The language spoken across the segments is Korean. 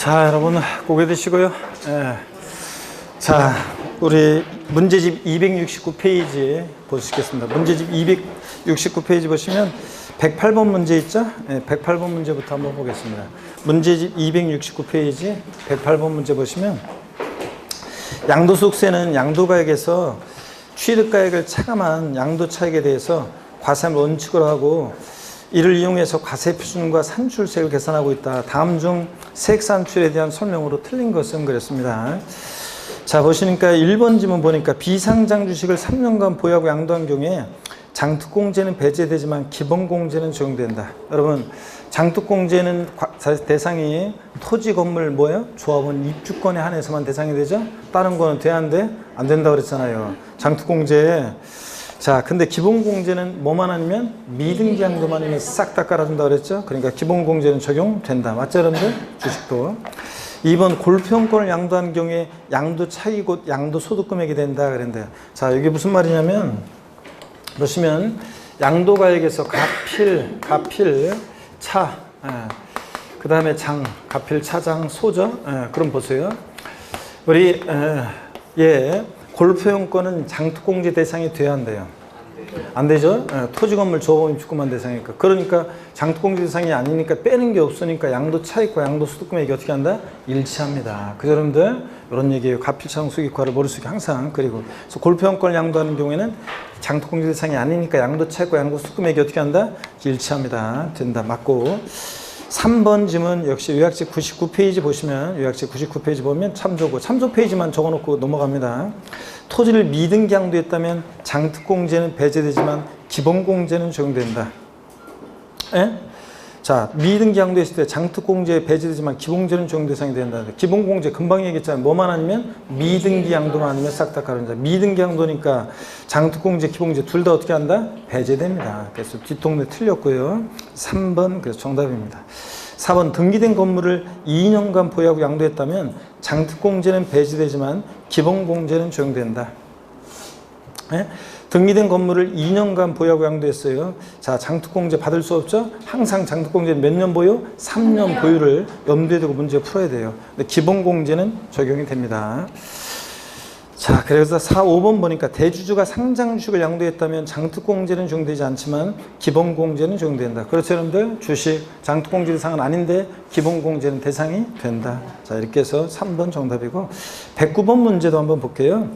자, 여러분 고개 드시고요. 자, 우리 문제집 269페이지 보시겠습니다. 문제집 269페이지 보시면 108번 문제 있죠? 108번 문제부터 한번 보겠습니다. 문제집 269페이지 108번 문제 보시면 양도소득세는 양도가액에서 취득가액을 차감한 양도차익에 대해서 과세함을 원칙으로 하고 이를 이용해서 과세표준과 산출세를 계산하고 있다. 다음 중 세액산출에 대한 설명으로 틀린 것은 그랬습니다. 자, 보시니까 1번 지문 보니까 비상장 주식을 3년간 보유하고 양도한 경우에 장특공제는 배제되지만 기본공제는 적용된다. 여러분, 장특공제는 대상이 토지, 건물, 뭐예요? 조합원 입주권에 한해서만 대상이 되죠? 다른 거는 돼, 안 돼? 안 된다고 그랬잖아요. 장특공제. 자, 근데 기본공제는 뭐만 아니면 미등기 양도만 아니면 싹 다 깔아준다고 그랬죠? 그러니까 기본공제는 적용된다. 맞죠, 여러분들? 주식도. 2번 골프용권을 양도한 경우에 양도 차익이 곧 양도소득금액이 된다 그랬는데요. 자, 이게 무슨 말이냐면 보시면 양도가액에서 가필, 차, 그 다음에 장, 가필, 차장, 소죠. 그럼 보세요. 우리 골프용권은 장특공제 대상이 돼야 한대요. 안 되죠? 토지, 건물, 조합원 입주권만 대상이니까. 그러니까 장특공제 대상이 아니니까 빼는 게 없으니까 양도 차익과 양도 소득금액이 어떻게 한다? 일치합니다. 그죠, 여러분들? 이런 얘기예요. 가필차장 수익화를 머릿속에 항상. 그리고 그래서 골프용권을 양도하는 경우에는 장특공제 대상이 아니니까 양도 차익과 양도 소득금액이 어떻게 한다? 일치합니다. 된다. 맞고. 3번 지문 역시 요약집 99페이지 보시면 요약집 99페이지 보면 참조고 참조 페이지만 적어놓고 넘어갑니다. 토지를 미등기 양도했다면 장특공제는 배제되지만 기본공제는 적용된다. 에? 자, 미등기 양도했을 때 장특공제 배제되지만 기본공제는 적용 대상이 된다. 기본공제 금방 얘기했잖아요. 뭐만 아니면 미등기 양도만 아니면 싹 다 가른다. 미등기 양도니까 장특공제, 기본공제 둘 다 어떻게 한다? 배제됩니다. 그래서 뒷동네 틀렸고요. 3번 그래서 정답입니다. 4번 등기된 건물을 2년간 보유하고 양도했다면 장특공제는 배제되지만 기본공제는 적용된다. 네? 등기된 건물을 2년간 보유하고 양도했어요. 자, 장특공제 받을 수 없죠? 항상 장특공제는 몇 년 보유? 3년 보유를 염두에 두고 문제 풀어야 돼요. 근데 기본공제는 적용이 됩니다. 자, 그래서 4, 5번 보니까 대주주가 상장주식을 양도했다면 장특공제는 적용되지 않지만 기본공제는 적용된다. 그렇죠, 여러분들? 주식 장특공제 대상은 아닌데 기본공제는 대상이 된다. 자, 이렇게 해서 3번 정답이고 109번 문제도 한번 볼게요.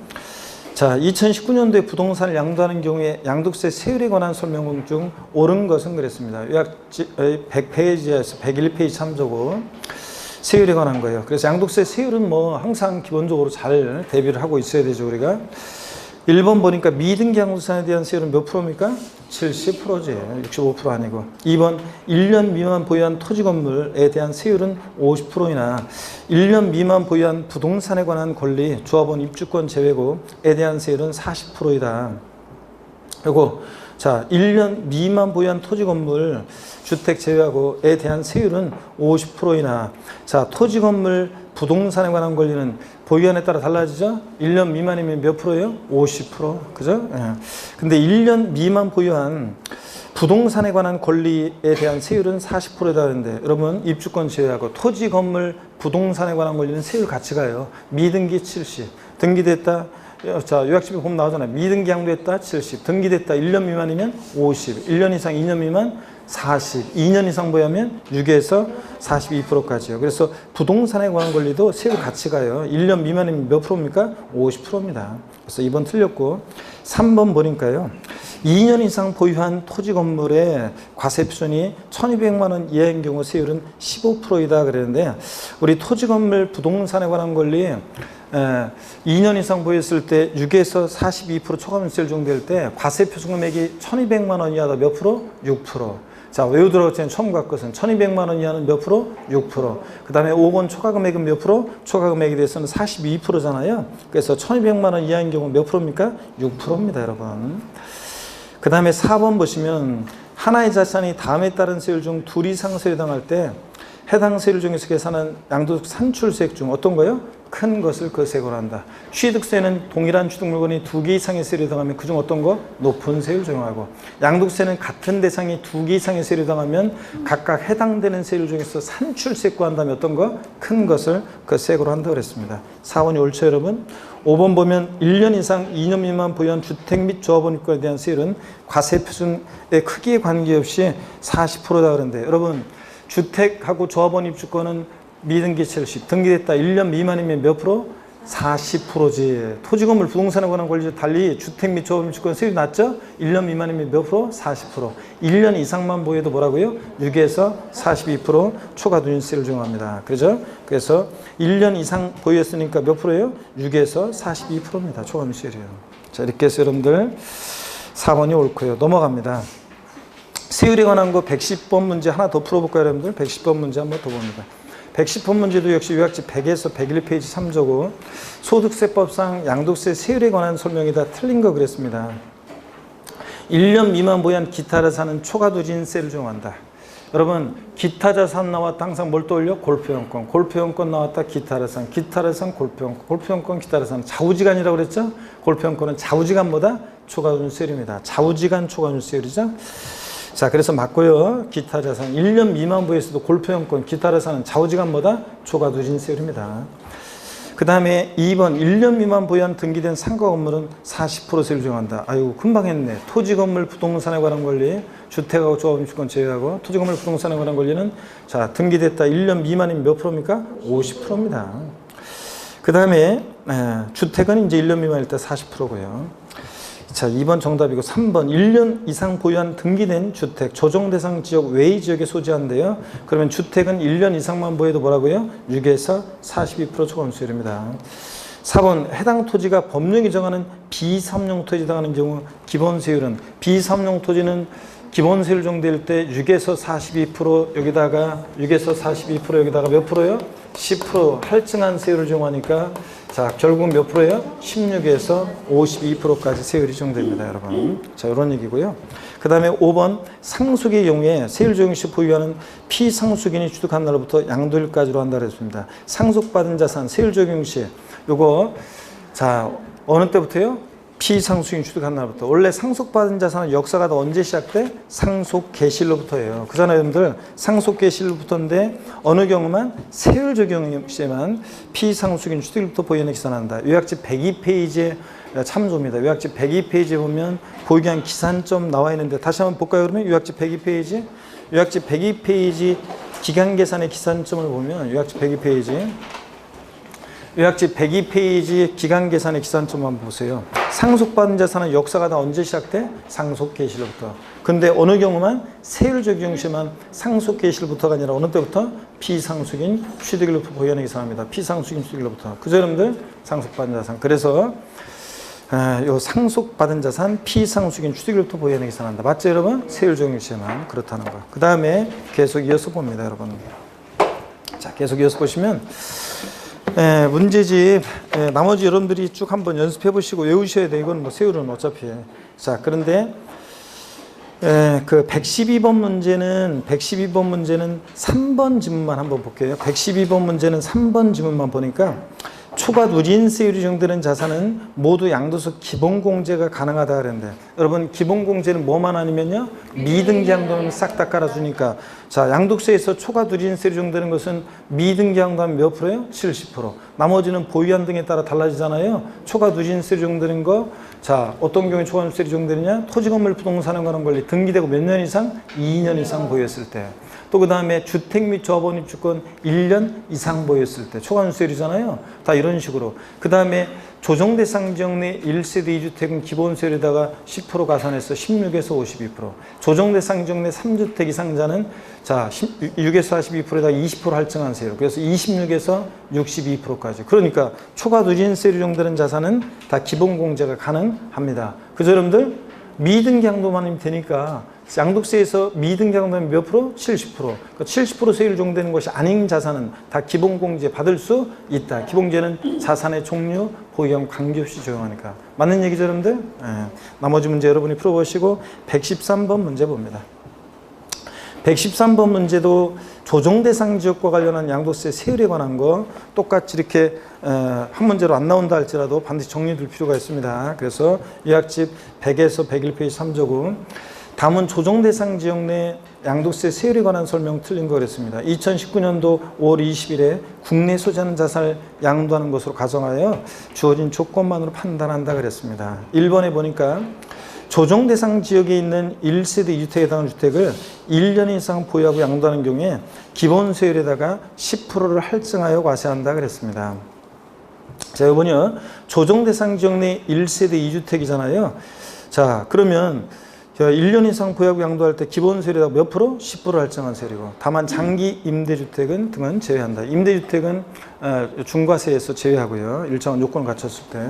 자, 2019년도에 부동산을 양도하는 경우에 양도세 세율에 관한 설명 중 옳은 것은 그랬습니다. 요약집 100페이지에서 101페이지 참조고 세율에 관한 거예요. 그래서 양도세 세율은 뭐 항상 기본적으로 잘 대비를 하고 있어야 되죠, 우리가. 1번 보니까 미등기 양도세에 대한 세율은 몇 프로입니까? 70%지. 65% 아니고. 2번 1년 미만 보유한 토지 건물에 대한 세율은 50%이나 1년 미만 보유한 부동산에 관한 권리, 조합원 입주권 제외고에 대한 세율은 40%이다. 그리고 자, 1년 미만 보유한 토지 건물 주택 제외하고에 대한 세율은 50%이나 자, 토지 건물 부동산에 관한 권리는 보유한에 따라 달라지죠? 1년 미만이면 몇 프로예요? 50%. 그죠? 예. 근데 1년 미만 보유한 부동산에 관한 권리에 대한 세율은 40%다 하는데 여러분 입주권 제외하고 토지 건물 부동산에 관한 권리는 세율 같이 가요. 미등기 70. 등기됐다. 자, 요약집에 보면 나오잖아요. 미등기 양도했다 70. 등기됐다 1년 미만이면 50. 1년 이상 2년 미만 40. 2년 이상 보유하면 6에서 42%까지요. 그래서 부동산에 관한 권리도 세율 같이 가요. 1년 미만이면 몇 프로입니까? 50%입니다. 그래서 2번 틀렸고 3번 보니까요. 2년 이상 보유한 토지 건물의 과세 표준이 1,200만 원 이하인 경우 세율은 15%이다 그랬는데 우리 토지 건물 부동산에 관한 권리 2년 이상 보유했을 때 6에서 42% 초과세율 적용될 때 과세 표준 금액이 1,200만 원 이하다 몇 프로? 6%. 자, 외우더라고 했더니 처음 갈 것은 1,200만 원 이하는 몇 프로? 6%. 그 다음에 5번 초과금액은 몇 프로? 초과금액에 대해서는 42%잖아요. 그래서 1,200만 원 이하인 경우 몇 프로입니까? 6%입니다, 여러분. 그 다음에 4번 보시면 하나의 자산이 다음에 따른 세율 중 둘 이상 세율에 해당할 때 해당 세율 중에서 계산한 양도소득 산출세액 중 어떤 거요? 큰 것을 그 세율로 한다. 취득세는 동일한 취득 물건이 2개 이상의 세율이 당하면 그중 어떤 거? 높은 세율을 적용하고, 양도세는 같은 대상이 2개 이상의 세율이 당하면 각각 해당되는 세율 중에서 산출세 구한다면 어떤 거? 큰 것을 그 세율로 한다 그랬습니다. 4번이 옳죠 여러분? 5번 보면 1년 이상 2년 미만 보유한 주택 및 조합원 입주에 대한 세율은 과세 표준의 크기에 관계없이 40%다 그러는데, 여러분 주택하고 조합원 입주권은 미등기 70, 등기됐다 1년 미만이면 몇 프로? 40%지. 토지건물 부동산에 관한 권리 달리 주택 및 조합원 입주권 세율이 낮죠? 1년 미만이면 몇 프로? 40%. 1년 이상만 보유해도 뭐라고요? 6에서 42% 초과 누진세를 적용합니다. 그죠? 그래서 1년 이상 보유했으니까 몇 프로예요? 6에서 42%입니다. 초과 누진세율이요. 자, 이렇게 해서 여러분들 4번이 옳고요. 넘어갑니다. 세율에 관한 거 110번 문제 하나 더 풀어볼까요, 여러분들? 110번 문제 한번 더 봅니다. 110번 문제도 역시 요약지 100에서 101페이지 3조고, 소득세법상 양도세 세율에 관한 설명이 다 틀린 거 그랬습니다. 1년 미만 보유한 기타 자산은 초과 누진세를 적용한다. 여러분 기타 자산 나왔다 항상 뭘 떠올려? 골프용권. 골프용권 나왔다 기타 자산. 기타 자산 골프용권. 골프용권 기타 자산. 좌우지간이라고 그랬죠? 골프용권은 좌우지간보다 초과 누진세율입니다. 좌우지간 초과 누진세율이죠. 자, 그래서 맞고요. 기타 자산 1년 미만 보유했어도 골프용권 기타 자산은 좌우지간보다 초과 누진세율입니다. 그 다음에 2번 1년 미만 보유한 등기된 상가 건물은 40% 세율 적용한다. 아유 금방 했네. 토지건물 부동산에 관한 권리, 주택하고 조합임주권 제외하고 토지건물 부동산에 관한 권리는 자 등기됐다 1년 미만이면 몇 프로입니까? 50%입니다. 그 다음에 주택은 이제 1년 미만일 때 40%고요. 자, 2번 정답이고 3번 1년 이상 보유한 등기된 주택 조정대상 지역 외의 지역에 소지한대요. 그러면 주택은 1년 이상만 보여도 뭐라고요? 6에서 42% 초과세율입니다. 4번 해당 토지가 법령이 정하는 비삼용 토지에 해당하는 경우 기본세율은 비삼용 토지는 기본세율 정도일 때 6에서 42% 여기다가 6에서 42% 여기다가 몇 프로요? 10% 할증한 세율을 적용하니까 자 결국 몇 프로예요? 16에서 52%까지 세율이 적용됩니다, 여러분. 자 이런 얘기고요. 그 다음에 5번 상속의 경우에 세율 적용 시 보유하는 피상속인이 취득한 날로부터 양도일까지로 한다 그랬습니다. 상속받은 자산 세율 적용 시 요거 자 어느 때부터요? 피상속인 취득한 날부터. 원래 상속받은 자산은 역사가 다 언제 시작돼? 상속 개시일로부터예요. 그잖아요, 여러분들. 상속 개시일로부터인데 어느 경우만 세율 적용 시에만 피상속인 취득일부터 보유한을 기산한다. 요약지 102페이지에 참조입니다. 요약지 102페이지에 보면 보유기한 기산점 나와 있는데 다시 한번 볼까요? 그러면 요약지 102페이지. 요약지 102페이지 기간계산의 기산점을 보면 요약지 102페이지. 요약지 102페이지 기간계산의 기산점 한번 보세요. 상속받은 자산은 역사가 다 언제 시작돼? 상속 개시일부터. 근데 어느 경우만 세율 적용 시만 상속 개시일부터가 아니라 어느 때부터? 피상속인 취득일로부터 보유한을 계산합니다. 피상속인 취득일로부터. 그죠, 여러분들? 상속받은 자산. 그래서 요 상속받은 자산 피상속인 취득일로부터 보유한을 계산한다. 맞죠, 여러분? 세율 적용 시에만 그렇다는 거. 그 다음에 계속 이어서 봅니다, 여러분. 자, 계속 이어서 보시면. 문제집 나머지 여러분들이 쭉 한번 연습해 보시고 외우셔야 돼. 이건 뭐 세율은 어차피. 자, 그런데 그 112번 문제는 3번 지문만 한번 볼게요. 112번 문제는 3번 지문만 보니까 초과 누진세율이 적용되는 자산은 모두 양도소 기본공제가 가능하다 그랬는데 여러분 기본공제는 뭐만 아니면요 미등기 양도는 싹 다 깔아주니까 자 양도세에서 초과 누진세율이 적용되는 것은 미등기 양도하면 몇 프로예요? 70%. 나머지는 보유한 등에 따라 달라지잖아요. 초과 누진세율이 적용되는 거 자 어떤 경우에 초과 누진세율이 적용되느냐 토지건물 부동산에 관한 권리 등기되고 몇 년 이상? 2년 이상 보유했을 때. 또 그 다음에 주택 및 조합원 입주권 1년 이상 보였을 때 초과누진세율이잖아요. 다 이런 식으로. 그 다음에 조정대상 지역 내 1세대 2주택은 기본세율에다가 10% 가산해서 16에서 52%. 조정대상 지역 내 3주택 이상자는 자 6에서 42%에다가 20% 할증한 세율. 그래서 26에서 62%까지. 그러니까 초과누진세율이 적용되는 자산은 다 기본공제가 가능합니다. 그죠, 여러분들? 미등기 양도만 되니까 양도세에서 미등기 양도하면 몇 프로? 70%. 그러니까 70% 세율 적용되는 것이 아닌 자산은 다 기본공제 받을 수 있다. 기본공제는 자산의 종류, 보유형 관계없이 적용하니까. 맞는 얘기죠, 여러분들? 나머지 문제 여러분이 풀어보시고 113번 문제 봅니다. 113번 문제도 조정대상 지역과 관련한 양도세 세율에 관한 거 똑같이 이렇게 한 문제로 안 나온다 할지라도 반드시 정리될 필요가 있습니다. 그래서 요약집 100에서 101페이지 3조금 다음은 조정대상 지역 내 양도세 세율에 관한 설명 틀린 거 그랬습니다. 2019년도 5월 20일에 국내 소재하는 자산을 양도하는 것으로 가정하여 주어진 조건만으로 판단한다 그랬습니다. 1번에 보니까 조정대상 지역에 있는 1세대 2주택에 해당하는 주택을 1년 이상 보유하고 양도하는 경우에 기본세율에다가 10%를 할증하여 과세한다 그랬습니다. 자, 이번요 조정대상 지역 내 1세대 2주택이잖아요. 자, 그러면 1년 이상 보유하고 양도할 때 기본세율에다가 몇 프로? 10% 할증한 세율이고, 다만 장기 임대주택은 등은 제외한다. 임대주택은 중과세에서 제외하고요. 일정한 요건을 갖췄을 때.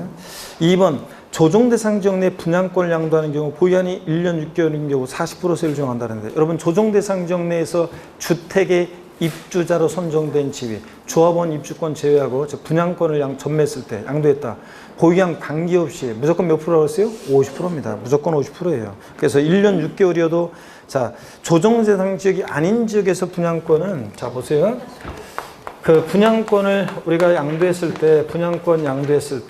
2번 조정대상 지역 내 분양권을 양도하는 경우 보유한이 1년 6개월인 경우 40% 세율을 적용한다는데, 여러분 조정대상 지역 내에서 주택의 입주자로 선정된 지위, 조합원 입주권 제외하고 분양권을 전매했을 때 양도했다. 보유한 관계없이 무조건 몇 프로라고 했어요? 50%입니다. 무조건 50%예요. 그래서 1년 6개월이어도 자, 조정대상 지역이 아닌 지역에서 분양권은 자, 보세요. 그 분양권을 우리가 양도했을 때 분양권 양도했을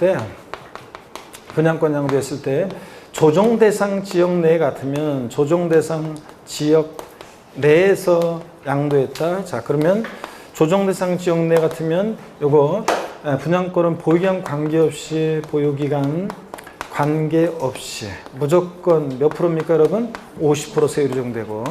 때 조정대상 지역 내 같으면 조정대상 지역 내에서 양도했다. 자, 그러면 조정대상 지역 내 같으면 요거 분양권은 보유기간 관계없이 관계없이 무조건 몇 프로입니까 여러분? 50% 세율이 적용되고,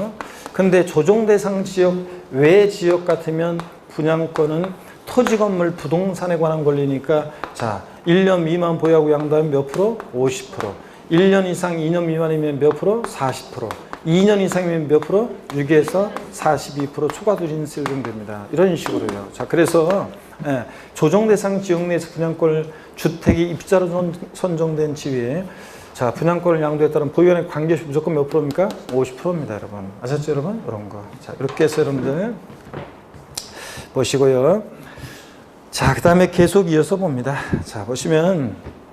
근데 조정대상 지역 외 지역 같으면 분양권은 토지 건물 부동산에 관한 권리니까 자 1년 미만 보유하고 양도하면 몇 프로? 50%. 1년 이상 2년 미만이면 몇 프로? 40%. 2년 이상이면 몇 프로? 6에서 42% 초과도 인세율 적용됩니다. 이런 식으로요. 자, 그래서 조정대상 지역 내에서 분양권을 주택이 입자로 선정된 지위에 자 분양권을 양도에 따른 보유한의 관계없이 무조건 몇 프로입니까? 50%입니다, 여러분. 아셨죠, 여러분? 이런 거. 자, 이렇게 해서 여러분들 보시고요. 자, 그 다음에 계속 이어서 봅니다. 자, 보시면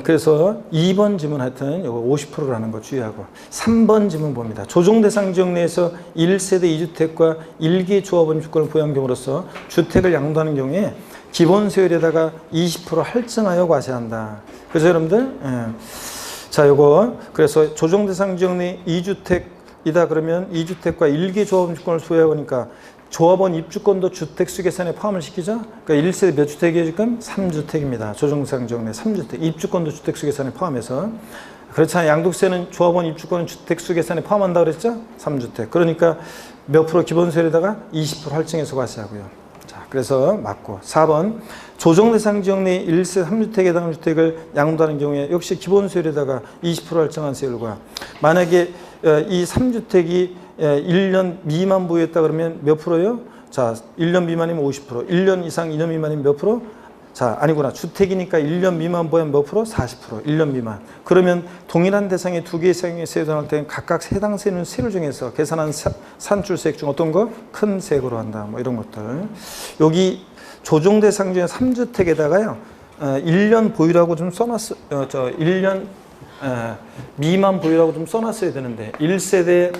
그래서 2번 지문 하여튼 요거 50%라는 거 주의하고, 3번 지문 봅니다. 조정대상 지역 내에서 1세대 2주택과 1기 조합원 주권을 보유한 경우로서 주택을 양도하는 경우에 기본세율에다가 20% 할증하여 과세한다. 그래서 여러분들 자, 요거 그래서 조정대상 지역 내 2주택이다 그러면 2주택과 1기 조합원 주권을 소유하니까 조합원 입주권도 주택수 계산에 포함을 시키죠. 그러니까 1세대 몇 주택이에요 지금? 3주택입니다. 조정대상 지역 내 3주택. 입주권도 주택수 계산에 포함해서. 그렇잖아요. 양도세는 조합원 입주권은 주택수 계산에 포함한다 그랬죠? 3주택. 그러니까 몇 프로 기본세율에다가 20% 할증해서 과세하고요. 자, 그래서 맞고. 4번 조정대상 지역 내 1세 3주택에 해당하는 주택을 양도하는 경우에 역시 기본세율에다가 20% 할증한 세율과, 만약에 이 3주택이 1년 미만 보유했다 그러면 몇 프로요? 자, 1년 미만이면 50%, 1년 이상 2년 미만이면 몇 프로? 자, 아니구나. 주택이니까 1년 미만 보유하면 몇 프로? 40%, 1년 미만. 그러면 동일한 대상의 두 개 이상의 세율을 정할 때는 각각 해당 세율 중에서 계산한 산출세액 중 어떤 거? 큰 세액으로 한다. 뭐 이런 것들. 여기 조정대상 중에 3주택에다가요, 1년 보유라고 좀 써놨어, 1년 미만 보유라고 좀 써놨어야 되는데, 1세대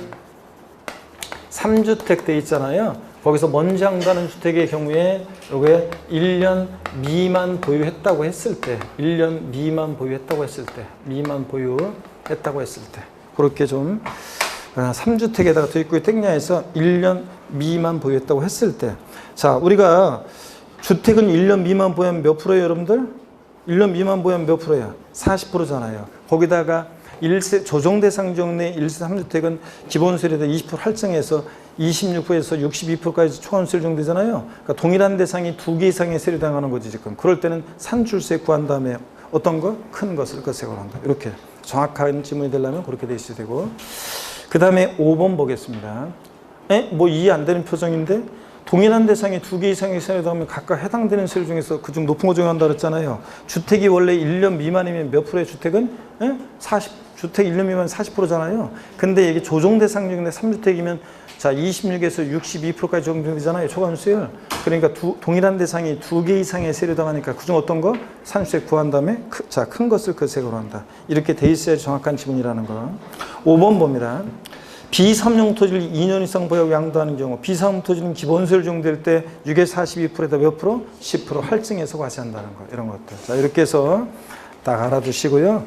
3주택 돼 있잖아요. 거기서 먼저 양도하는 주택의 경우에 요게 1년 미만 보유했다고 했을 때, 1년 미만 보유했다고 했을 때, 그렇게 좀 3주택에다가 더 있고 땡냐에서 1년 미만 보유했다고 했을 때, 자, 우리가 주택은 1년 미만 보유하면 몇 프로예요, 여러분들? 1년 미만 보유하면 몇 프로야? 40%잖아요. 거기다가 조정대상 지역 내 1세 3주택은 기본세율에다 20% 할증해서 26%에서 62%까지 초과세율 정도잖아요. 그러니까 동일한 대상이 두 개 이상의 세율을 당하는 거지 지금. 그럴 때는 산출세 구한 다음에 어떤 거? 큰 것을 세액으로 한다. 이렇게 정확한 지문이 되려면 그렇게 돼 있어야 되고, 그 다음에 5번 보겠습니다. 뭐 이해 안 되는 표정인데? 동일한 대상에 두 개 이상의 세율을 당하면 각각 해당되는 세율 중에서 그중 높은 거 적용한다 그랬잖아요. 주택이 원래 1년 미만이면 몇 프로의 주택은? 주택 1년 미만 40%잖아요. 근데 이게 조정대상 중에 3주택이면 자 26에서 62%까지 적용되잖아요. 초과세율. 그러니까 동일한 대상이 두 개 이상의 세율을 당하니까 그중 어떤 거? 산수세 구한 다음에 큰 것을 세액으로 한다. 이렇게 돼 있어야 정확한 지문이라는 거. 5번 봅니다. 비삼용 토지를 2년 이상 보유하고 양도하는 경우 비삼용 토지는 기본세율 적용될 때 6의 42%에다 몇 프로? 10% 할증해서 과세한다는 거 이런 것들. 자 이렇게 해서 딱 알아두시고요.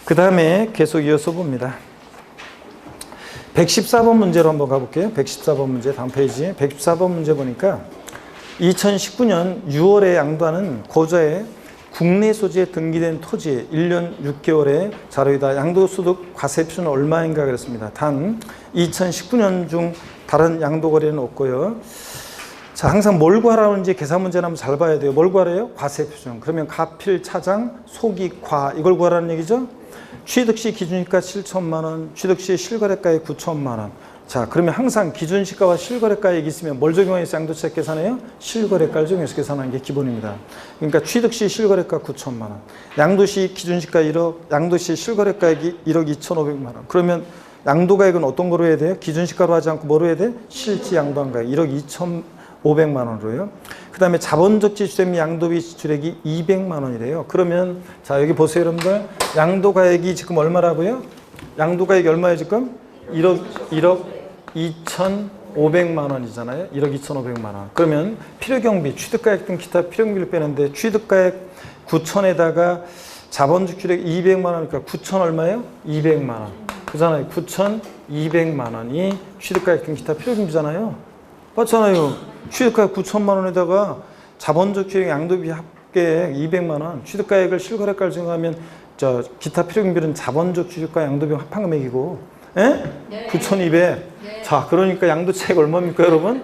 그 다음에 계속 이어서 봅니다. 114번 문제로 한번 가볼게요. 114번 문제 다음 페이지 114번 문제 보니까 2019년 6월에 양도하는 고자의 국내 소지에 등기된 토지에 1년 6개월의 자료이다. 양도소득 과세 표준은 얼마인가 그랬습니다. 단 2019년 중 다른 양도거래는 없고요. 자, 항상 뭘 구하라는지 계산 문제는 한번 잘 봐야 돼요. 뭘 구하래요? 과세 표준. 그러면 가필, 차장, 소기과 이걸 구하라는 얘기죠. 취득시 기준시가 7천만 원, 취득시 실거래가액 9천만 원. 자, 그러면 항상 기준시가와 실거래가액이 있으면 뭘 적용해서 양도세 계산해요? 실거래가를 적용해서 계산하는 게 기본입니다. 그러니까 취득시 실거래가 9천만 원, 양도시 기준시가 1억, 양도시 실거래가액이 1억 2,500만 원. 그러면 양도가액은 어떤 거로 해야 돼요? 기준시가로 하지 않고 뭐로 해야 돼요? 실지 양도한 가액 1억 2,500만 원으로요. 그 다음에 자본적 지출액 및 양도비 지출액이 200만 원이래요. 그러면 자 여기 보세요 여러분들. 양도가액이 지금 얼마라고요? 양도가액이 얼마예요 지금? 1억 2,500만 원이잖아요. 1억 2,500만 원. 그러면 필요경비, 취득가액 등 기타 필요경비를 빼는데 취득가액 9천에다가 자본적 지출액 200만 원이니까 9천 얼마예요? 200만 원. 그잖아요. 9,200만 원이 취득가액 등 기타 필요경비잖아요. 맞잖아요. 취득가액 9천만 원에다가 자본적 지출액 양도비 합계액 200만 원, 취득가액을 실거래가를 증가하면 저 기타 필요경비는 자본적 지출가 양도비 합한 금액이고 예? 네. 9,200. 네. 자, 그러니까 양도차익 얼마입니까, 여러분?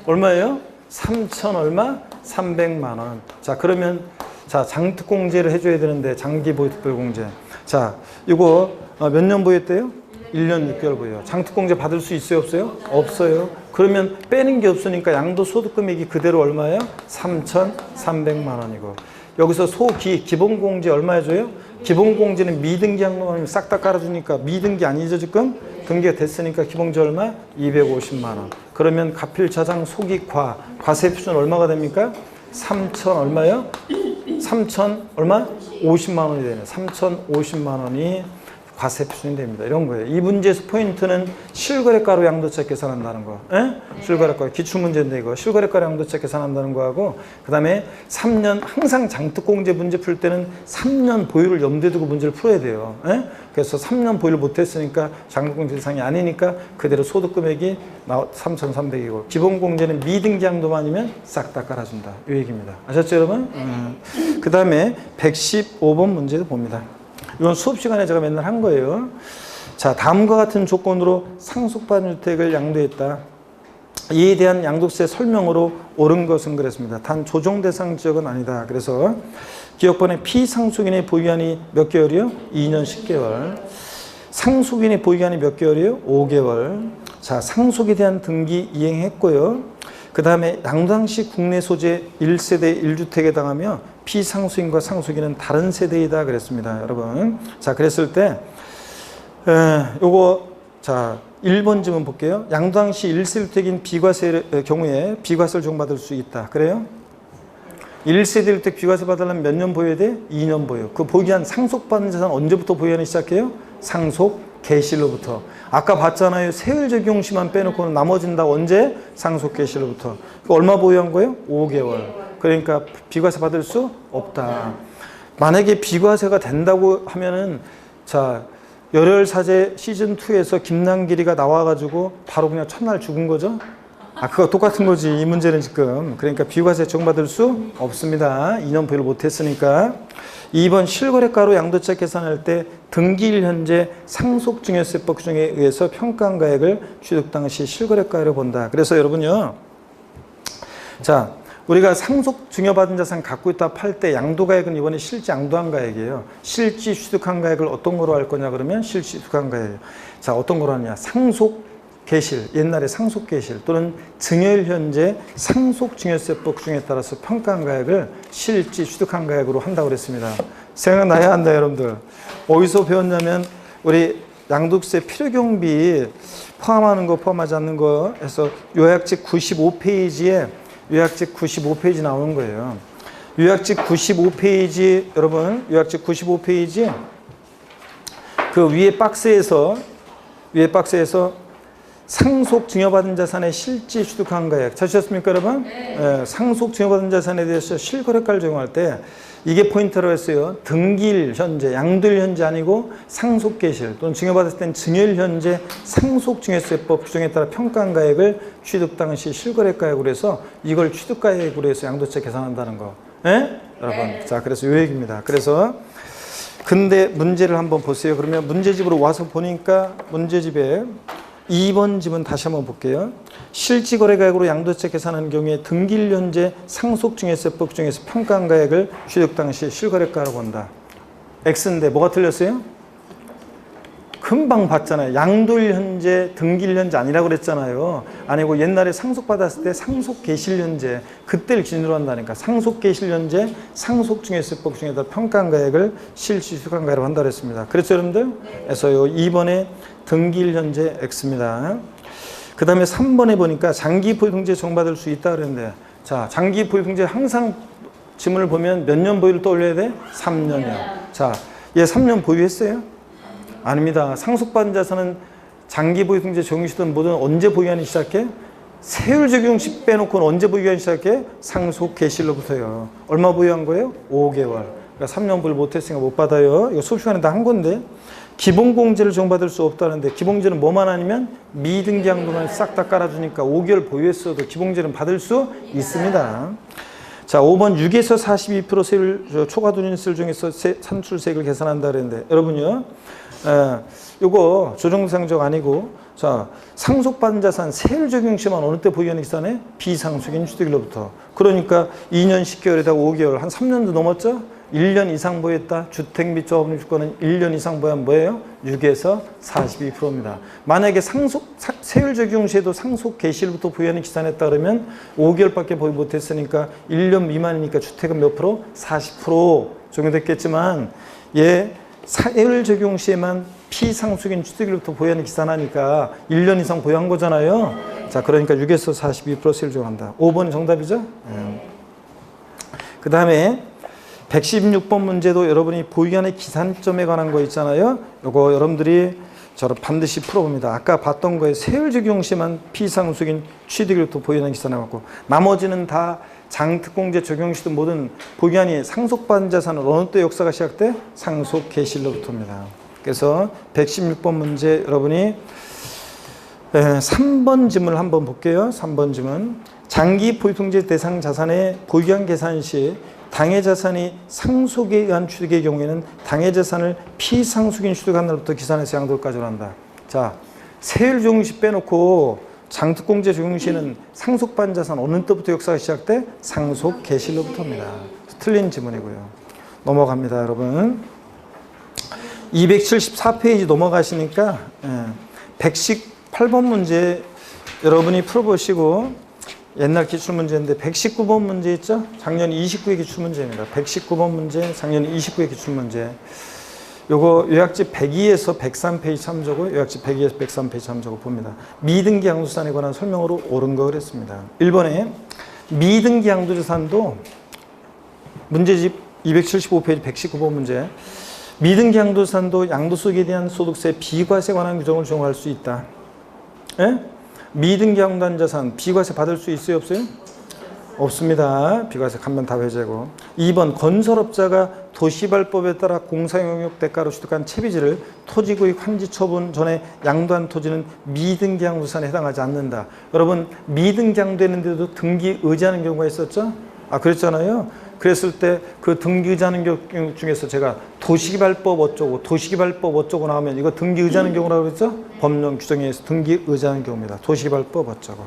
얼마예요? 3천 얼마? 300만 원. 자, 그러면 자, 장특공제를 해줘야 되는데 장기보유특별공제. 자, 이거 몇 년 보유했대요? 1년 6개월 보유. 장특공제 받을 수 있어요, 없어요? 없어요. 그러면 빼는 게 없으니까 양도소득금액이 그대로 얼마예요? 3,300만 원이고. 여기서 기본공제 얼마 해줘요? 기본공제는 미등기 양도하면 싹 다 깔아주니까 미등기 아니죠 지금? 등기가 됐으니까 기본공제 얼마? 250만 원. 그러면 가필차장 소기과 과세 표준 얼마가 됩니까? 3천 얼마요? 3천 얼마? 50만 원이 되네. 3,050만 원이 과세 표준이 됩니다. 이런 거예요. 이 문제에서 포인트는 실거래가로 양도차 계산한다는 거. 예? 실거래가 기출문제인데 이거 실거래가로 양도차 계산한다는 거하고 그 다음에 3년 항상 장특공제 문제 풀 때는 3년 보유를 염두에 두고 문제를 풀어야 돼요. 예? 그래서 3년 보유를 못했으니까 장특공제 대상이 아니니까 그대로 소득금액이 3,300이고 기본공제는 미등기 양도만 아니면 싹 다 깔아준다. 이 얘기입니다. 아셨죠 여러분? 그 다음에 115번 문제도 봅니다. 이건 수업 시간에 제가 맨날 한 거예요. 자, 다음과 같은 조건으로 상속받은 주택을 양도했다. 이에 대한 양도세 설명으로 옳은 것은 그랬습니다. 단 조정 대상 지역은 아니다. 그래서 기업번에 피상속인의 보유기한이 몇 개월이요? 2년 10개월. 상속인의 보유기한이 몇 개월이요? 5개월. 자, 상속에 대한 등기 이행했고요. 그 다음에 양도당시 국내 소재 1세대 1주택에 해당하며 피상속인과 상속인은 다른 세대이다 그랬습니다. 여러분. 자, 그랬을 때 요거 자 1번 질문 볼게요. 양도당시 1세대주택인 비과세 경우에 비과세를 적용받을 수 있다. 그래요? 1세대 1주택 비과세 받으려면 몇 년 보유해야 돼? 2년 보유. 그 보유기한 상속받은 자산 언제부터 보유하기 시작해요? 상속 개시로부터. 아까 봤잖아요. 세율 적용 시만 빼놓고는 나머지는 다 언제? 상속 개시로부터. 얼마 보유한 거예요? 5개월. 그러니까 비과세 받을 수 없다. 만약에 비과세가 된다고 하면은 자 열혈사제 시즌2에서 김남길이가 나와가지고 바로 그냥 첫날 죽은 거죠. 아, 그거 똑같은 거지. 이 문제는 지금. 그러니까 비과세 적용받을 수 없습니다. 2년 보유를 못했으니까. 2번 실거래가로 양도차 계산할 때 등기일 현재 상속증여세법 규정에 의해서 평가한 가액을 취득 당시 실거래가로 본다. 그래서 여러분요. 자, 우리가 상속 증여받은 자산 갖고 있다 팔 때 양도가액은 이번에 실지 양도한 가액이에요. 실지 취득한 가액을 어떤 거로 할 거냐 그러면 실지 취득한 가액이에요. 자, 어떤 거로 하냐. 상속 개실, 옛날에 상속 개실 또는 증여일 현재 상속 증여세법 규정에 따라서 평가한 가액을 실지 취득한 가액으로 한다고 그랬습니다. 생각나야 한다 여러분들. 어디서 배웠냐면 우리 양도세 필요경비 포함하는 거 포함하지 않는 거 해서 요약집 95페이지에 요약집 95페이지 나오는 거예요. 요약집 95페이지 여러분 요약집 95페이지 그 위에 박스에서 위에 박스에서 상속 증여받은 자산의 실제 취득한 가액 찾으셨습니까, 여러분? 네. 상속 증여받은 자산에 대해서 실거래가를 적용할 때 이게 포인트라고 했어요. 등기일 현재, 양도일 현재 아니고 상속계실 또는 증여받았을 땐 증여일 현재 상속증여세법 규정에 따라 평가한 가액을 취득 당시 실거래가액으로 해서 이걸 취득가액으로 해서 양도세 계산한다는 거. 네? 여러분. 네. 자, 그래서 요 얘기입니다. 그래서 근데 문제를 한번 보세요. 그러면 문제집으로 와서 보니까 문제집에 2번 집은 다시 한번 볼게요. 실지거래가액으로 양도세 계산하는 경우에 등기일 현재 상속증여세법 규정에서 평가한 가액을 취득 당시 실거래가라고 본다. X인데 뭐가 틀렸어요? 금방 봤잖아요. 양도일 현재, 등기일 현재 아니라고 그랬잖아요. 아니고 옛날에 상속받았을 때 상속계실 현재, 그때를 기준으로 한다니까. 상속계실 현재 상속증여세법 규정에다 평가한 가액을 실취득한 가액으로 한다고 했습니다. 그랬죠, 여러분들? 그래서 요 2번에 등기일 현재 X입니다. 그 다음에 3번에 보니까 장기 보유등재 적용받을 수 있다 그랬는데, 자, 장기 보유등재 항상 지문을 보면 몇 년 보유를 떠올려야 돼? 3년이요. 자, 얘 3년 보유했어요? 아닙니다. 상속받은 자산은 장기 보유등재 적용시든 뭐든 언제 보유하기 시작해? 세율 적용시 빼놓고는 언제 보유하기 시작해? 상속개시로부터요. 얼마 보유한 거예요? 5개월. 그러니까 3년 보유 못했으니까 못 받아요. 이거 수업 시간에 다 한 건데. 기본공제를 적용받을 수 없다는데 기본공제는 뭐만 아니면 미등기 양도만 싹 다 깔아주니까 5개월 보유했어도 기본공제는 받을 수 있습니다. 자, 5번 6에서 42% 세율 초과도인세율 중에서 산출세액을 계산한다 그랬는데 여러분요. 요거 조정상적 아니고 자 상속받은 자산 세율 적용 시만 어느 때 보유하는 기산에 비상속인 취득일로부터 그러니까 2년 10개월에다가 5개월 한 3년도 넘었죠? 1년 이상 보유했다. 주택 및 조합 주권은 1년 이상 보유하면 뭐예요? 6에서 42%입니다. 만약에 세율 적용 시에도 상속 개시일부터 보유하는 기산했다 그러면 5개월밖에 보유 못했으니까 1년 미만이니까 주택은 몇 프로? 40% 적용됐겠지만 얘 세율 적용 시에만 피상속인 취득일부터 보유하는 기산하니까 1년 이상 보유한 거잖아요. 자, 그러니까 6에서 42% 세율 적용한다. 5번이 정답이죠? 그 다음에 116번 문제도 여러분이 보유한의 기산점에 관한 거 있잖아요. 요거 여러분들이 저를 반드시 풀어봅니다. 아까 봤던 거에 세율 적용 시만 피상속인 취득일부터 보유하는 기산해갖고 나머지는 다 장특공제 적용 시든 뭐든 보유한이 상속받은 자산은 어느 때 역사가 시작돼? 상속 개시일로부터입니다. 그래서 116번 문제 여러분이 3번 지문을 한번 볼게요. 3번 지문. 장기 보유통제 대상 자산의 보유한 계산 시 당해 자산이 상속에 의한 취득의 경우에는 당해 자산을 피상속인 취득한 날부터 기산해서 양도까지 한다. 자, 세율 적용 시 빼놓고 장특공제 적용 시에는 상속받은 자산 어느 때부터 역사가 시작돼? 상속 개시일로부터입니다. 틀린 지문이고요. 넘어갑니다, 여러분. 274페이지 넘어가시니까 118번 문제 여러분이 풀어보시고 옛날 기출문제인데 119번 문제 있죠? 작년 29회 기출문제입니다. 119번 문제, 작년 29회 기출문제. 요거 요약집 102에서 103페이지 참조고 요약집 102에서 103페이지 참조고 봅니다. 미등기 양도자산에 관한 설명으로 옳은 거 그랬습니다. 1번에 미등기 양도자산도 문제집 275페이지 119번 문제. 미등기 양도자산도 양도소득에 대한 소득세 비과세 관한 규정을 적용할 수 있다. 예? 미등기 양도한 자산 비과세 받을 수 있어요? 없어요? 없습니다. 비과세 감면 다 회제고. 2번 건설업자가 도시발법에 따라 공사용역 대가로 취득한 채비지를 토지구입 환지 처분 전에 양도한 토지는 미등기 양도자산에 해당하지 않는다. 여러분 미등기 양도했는데도 등기 의지하는 경우가 있었죠? 아 그랬잖아요. 그랬을 때 그 등기 의지하는 경우 중에서 제가 도시개발법 어쩌고 나오면 이거 등기 의지하는 경우라고 그랬죠? 법령 규정에 의해서 등기 의지하는 경우입니다. 도시개발법 어쩌고.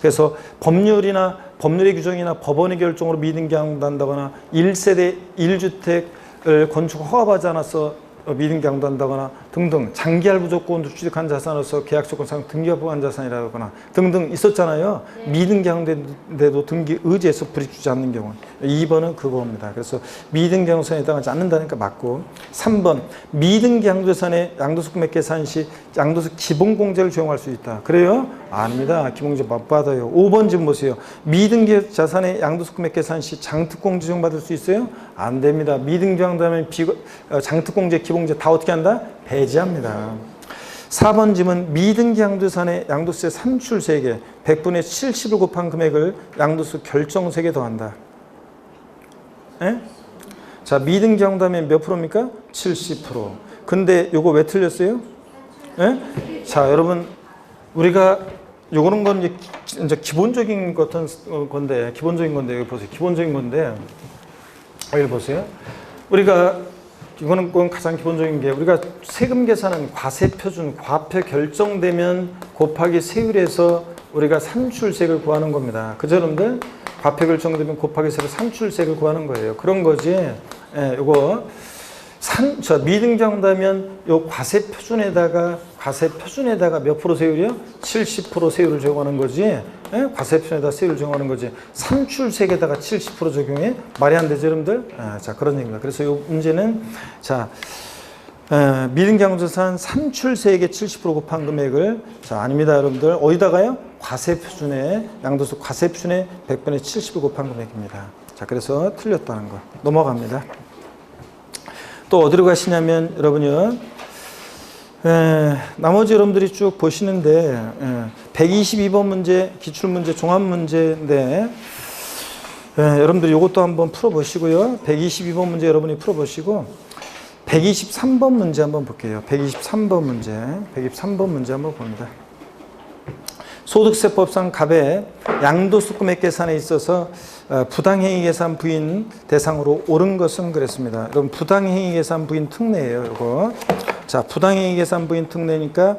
그래서 법률의 규정이나 법원의 결정으로 미등기 양도한다거나 1세대 1주택을 건축 허가받지 않아서 미등기 양도한다거나 등등 장기할 부조건으로 취득한 자산으로서 계약 조건상 등기부한 자산이라거나 등등 있었잖아요. 미등기 양도인데도 등기 의지해서 불이익 주지 않는 경우. 2번은 그겁니다. 그래서 미등기 양도자산에 해당하지 않는다니까 맞고. 3번 미등기 양도자산의 양도소득 계산 시 양도세 기본공제를 적용할 수 있다. 그래요? 아닙니다. 기본공제 못 받아요. 5번 지금 보세요. 미등기 자산의 양도소득 계산 시 장특공제 적용받을 수 있어요? 안 됩니다. 미등기 양도하면 장특공제 기본공제 다 어떻게 한다? 배제합니다. 4번 질문 미등기 양도산에 양도세 산출 세계 100분의 70을 곱한 금액을 양도세 결정 세계 더한다. 에? 자, 미등기 양도하면 몇 프로입니까? 70%. 근데 요거 왜 틀렸어요? 에? 자, 여러분 우리가 요거는 건 이제 기본적인 건데 여기 보세요. 기본적인 건데 여기 보세요. 우리가 이거는 가장 기본적인 게 우리가 세금 계산은 과세 표준, 과표 결정되면 곱하기 세율에서 우리가 산출세를 구하는 겁니다. 그죠, 여러분들? 과표 결정되면 곱하기 세율 산출세를 구하는 거예요. 그런 거지. 예, 요거 미등기 양도하면 요 과세 표준에다가 몇 프로 세율이요? 70% 세율을 적용하는 거지. 예? 과세 표준에다가 세율을 적용하는 거지. 산출세에다가 70% 적용해? 말이 안 되죠, 여러분들? 자, 그런 얘기입니다. 그래서 요 문제는 자, 미등기 양도산 산출세액의 70% 곱한 금액을 자, 아닙니다, 여러분들. 어디다가요? 과세 표준에 양도세 과세 표준에 100분의 70을 곱한 금액입니다. 자, 그래서 틀렸다는 거. 넘어갑니다. 또 어디로 가시냐면 여러분요. 나머지 여러분들이 쭉 보시는데 122번 문제 기출문제 종합문제인데 여러분들이 이것도 한번 풀어보시고요. 122번 문제 여러분이 풀어보시고 123번 문제 한번 볼게요. 123번 문제 한번 봅니다. 소득세법상 갑의 양도세 금액 계산에 있어서 부당행위 계산 부인 대상으로 옳은 것은 그랬습니다. 여러분 부당행위 계산 부인 특례예요. 이거. 자, 부당행위 계산 부인 특례니까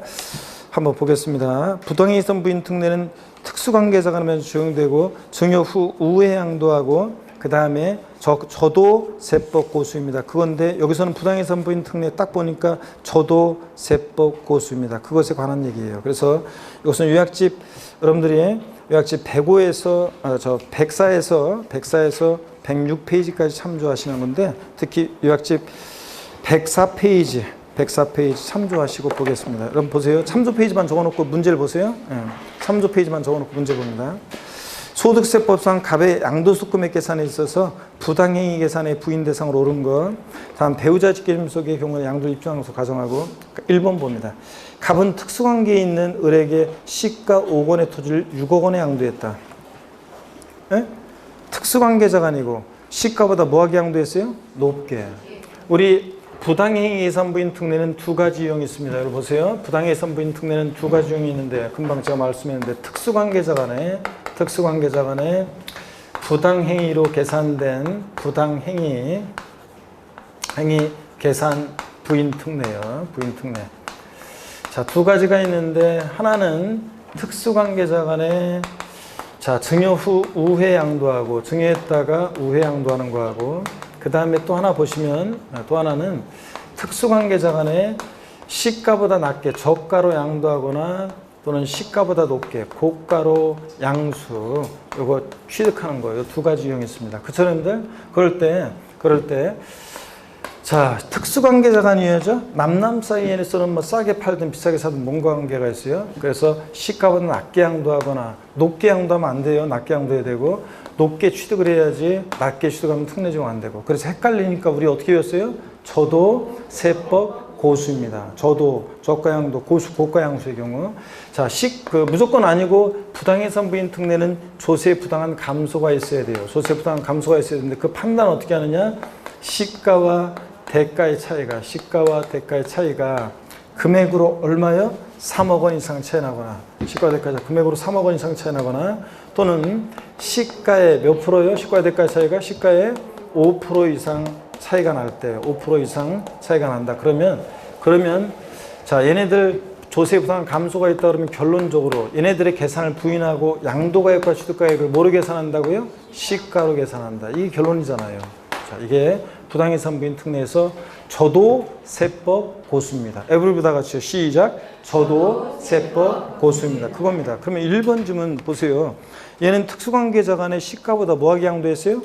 한번 보겠습니다. 부당행위 계산 부인 특례는 특수관계자가 하면 적용되고 증여 후 우회 양도하고 그 다음에 저도 세법 고수입니다. 그건데 여기서는 부당행위 계산 부인 특례 딱 보니까 저도 세법 고수입니다. 그것에 관한 얘기예요. 그래서 이것은 요약집 여러분들이 요약집 105에서 104에서 106페이지까지 참조하시는 건데 특히 요약집 104페이지 참조하시고 보겠습니다. 여러분 보세요. 참조 페이지만 적어놓고 문제를 보세요. 참조 페이지만 적어놓고 문제 봅니다. 소득세법상 갑의 양도세 금액 계산에 있어서 부당행위 계산의 부인 대상으로 옳은 것. 다음 배우자 직계림속의 경우에 양도 입증항소 가정하고 1번 봅니다. 갑은 특수관계에 있는 을에게 시가 5억 원의 토지를 6억 원에 양도했다. 에? 특수관계자가 아니고 시가보다 뭐하게 양도했어요? 높게. 우리 부당행위 예산부인 특례는 두 가지 유형이 있습니다. 여러분 보세요. 부당행위 예산부인 특례는 두 가지 유형이 있는데 금방 제가 말씀했는데 특수관계자 간에 부당행위로 계산된 부당행위 계산 부인 특례요. 부인 특례. 자, 두 가지가 있는데 하나는 특수관계자 간에 자, 증여 후 우회 양도하고 증여했다가 우회 양도하는 거하고 그 다음에 또 하나 보시면 또 하나는 특수관계자 간에 시가보다 낮게 저가로 양도하거나 또는 시가보다 높게 고가로 양수 요거 취득하는 거예요. 두 가지 유형이 있습니다. 그쵸, 여러분들? 그럴 때 자, 특수관계자 간이죠. 남남 사이에서는 뭐 싸게 팔든 비싸게 사든 뭔가 관계가 있어요. 그래서 시가보다 낮게 양도하거나 높게 양도하면 안 돼요. 낮게 양도해야 되고 높게 취득을 해야지 낮게 취득하면 특례 적용 안 되고. 그래서 헷갈리니까 우리 어떻게 배웠어요? 저도 세법 고수입니다. 저도 저가양도 고수 고가양수의 경우 자, 무조건 아니고 부당해산 부인 특례는 조세 부당한 감소가 있어야 돼요. 조세 부당한 감소가 있어야 되는데 그 판단 어떻게 하느냐? 시가와 대가의 차이가 금액으로 얼마요? 3억 원 이상 차이 나거나 시가와 대가의 금액으로 3억 원 이상 차이 나거나 또는 시가의 몇 프로요? 시가와 대가의 차이가 시가의 5% 이상 차이가 날 때 5% 이상 차이가 난다. 그러면 자, 얘네들 조세 부담 감소가 있다 그러면 결론적으로 얘네들의 계산을 부인하고 양도가액과 취득가액을 뭐로 계산한다고요? 시가로 계산한다. 이게 결론이잖아요. 자, 이게 부당해산 부인 특례에서 저도 세법 고수입니다. 에브리보다 같이요. 시작. 저도 세법 고수입니다. 그겁니다. 그러면 1번 질문 보세요. 얘는 특수관계자 간에 시가보다 뭐하게 양도했어요?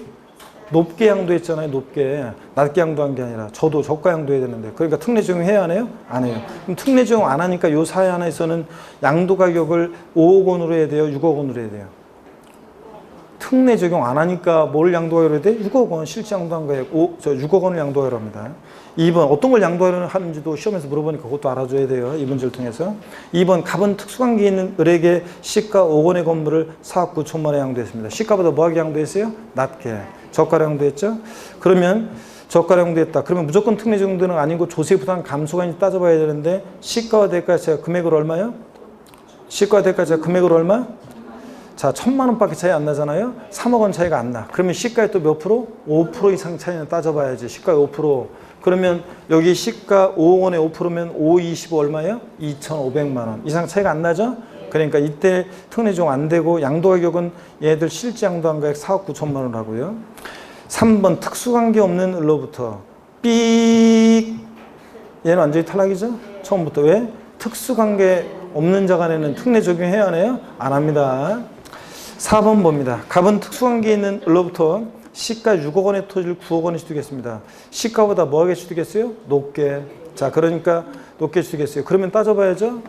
높게 양도했잖아요. 높게. 낮게 양도한 게 아니라 저도 저가 양도해야 되는데 그러니까 특례 적용해야 하나요? 안 해요. 그럼 특례 적용 안 하니까 요 사회 하나에서는 양도 가격을 5억 원으로 해야 돼요? 6억 원으로 해야 돼요? 특례 적용 안 하니까 뭘 양도하기로 돼? 6억 원 실제 양도한 거예요. 6억 원을 양도하기로 합니다. 2번 어떤 걸 양도하려 하는지도 시험에서 물어보니까 그것도 알아줘야 돼요. 이 문제를 통해서. 2번 갑은 특수관계 있는 을에게 시가 5억 원의 건물을 4억 9천만 원에 양도했습니다. 시가보다 뭐하게 양도했어요? 낮게. 저가로 양도했죠? 그러면 저가로 양도했다. 그러면 무조건 특례 정도는 아니고 조세 부담 감소가 있는지 따져봐야 되는데 시가와 대가세가 금액으로 얼마요? 시가와 대가세가 금액으로 얼마? 자, 1,000만 원밖에 차이 안 나잖아요. 3억 원 차이가 안 나. 그러면 시가에 또 몇 프로? 5% 이상 차이는 따져봐야지. 시가에 5%. 그러면 여기 시가 5억 원에 5%면 5, 25 얼마예요? 2,500만 원 이상 차이가 안 나죠? 그러니까 이때 특례 적용 안 되고 양도 가격은 얘들 실제 양도한 가액 4억 9천만 원하고요. 3번 특수관계 없는 을로부터 삑 얘는 완전히 탈락이죠? 처음부터 왜? 특수관계 없는 자 간에는 특례 적용해야 하나요? 안 합니다. 4번 봅니다. 갑은 특수관계 있는 을로부터 시가 6억 원의 토지를 9억 원에 취득했습니다. 시가보다 뭐하게 취득했어요? 높게. 자, 그러니까 높게 취득했어요. 그러면 따져봐야죠.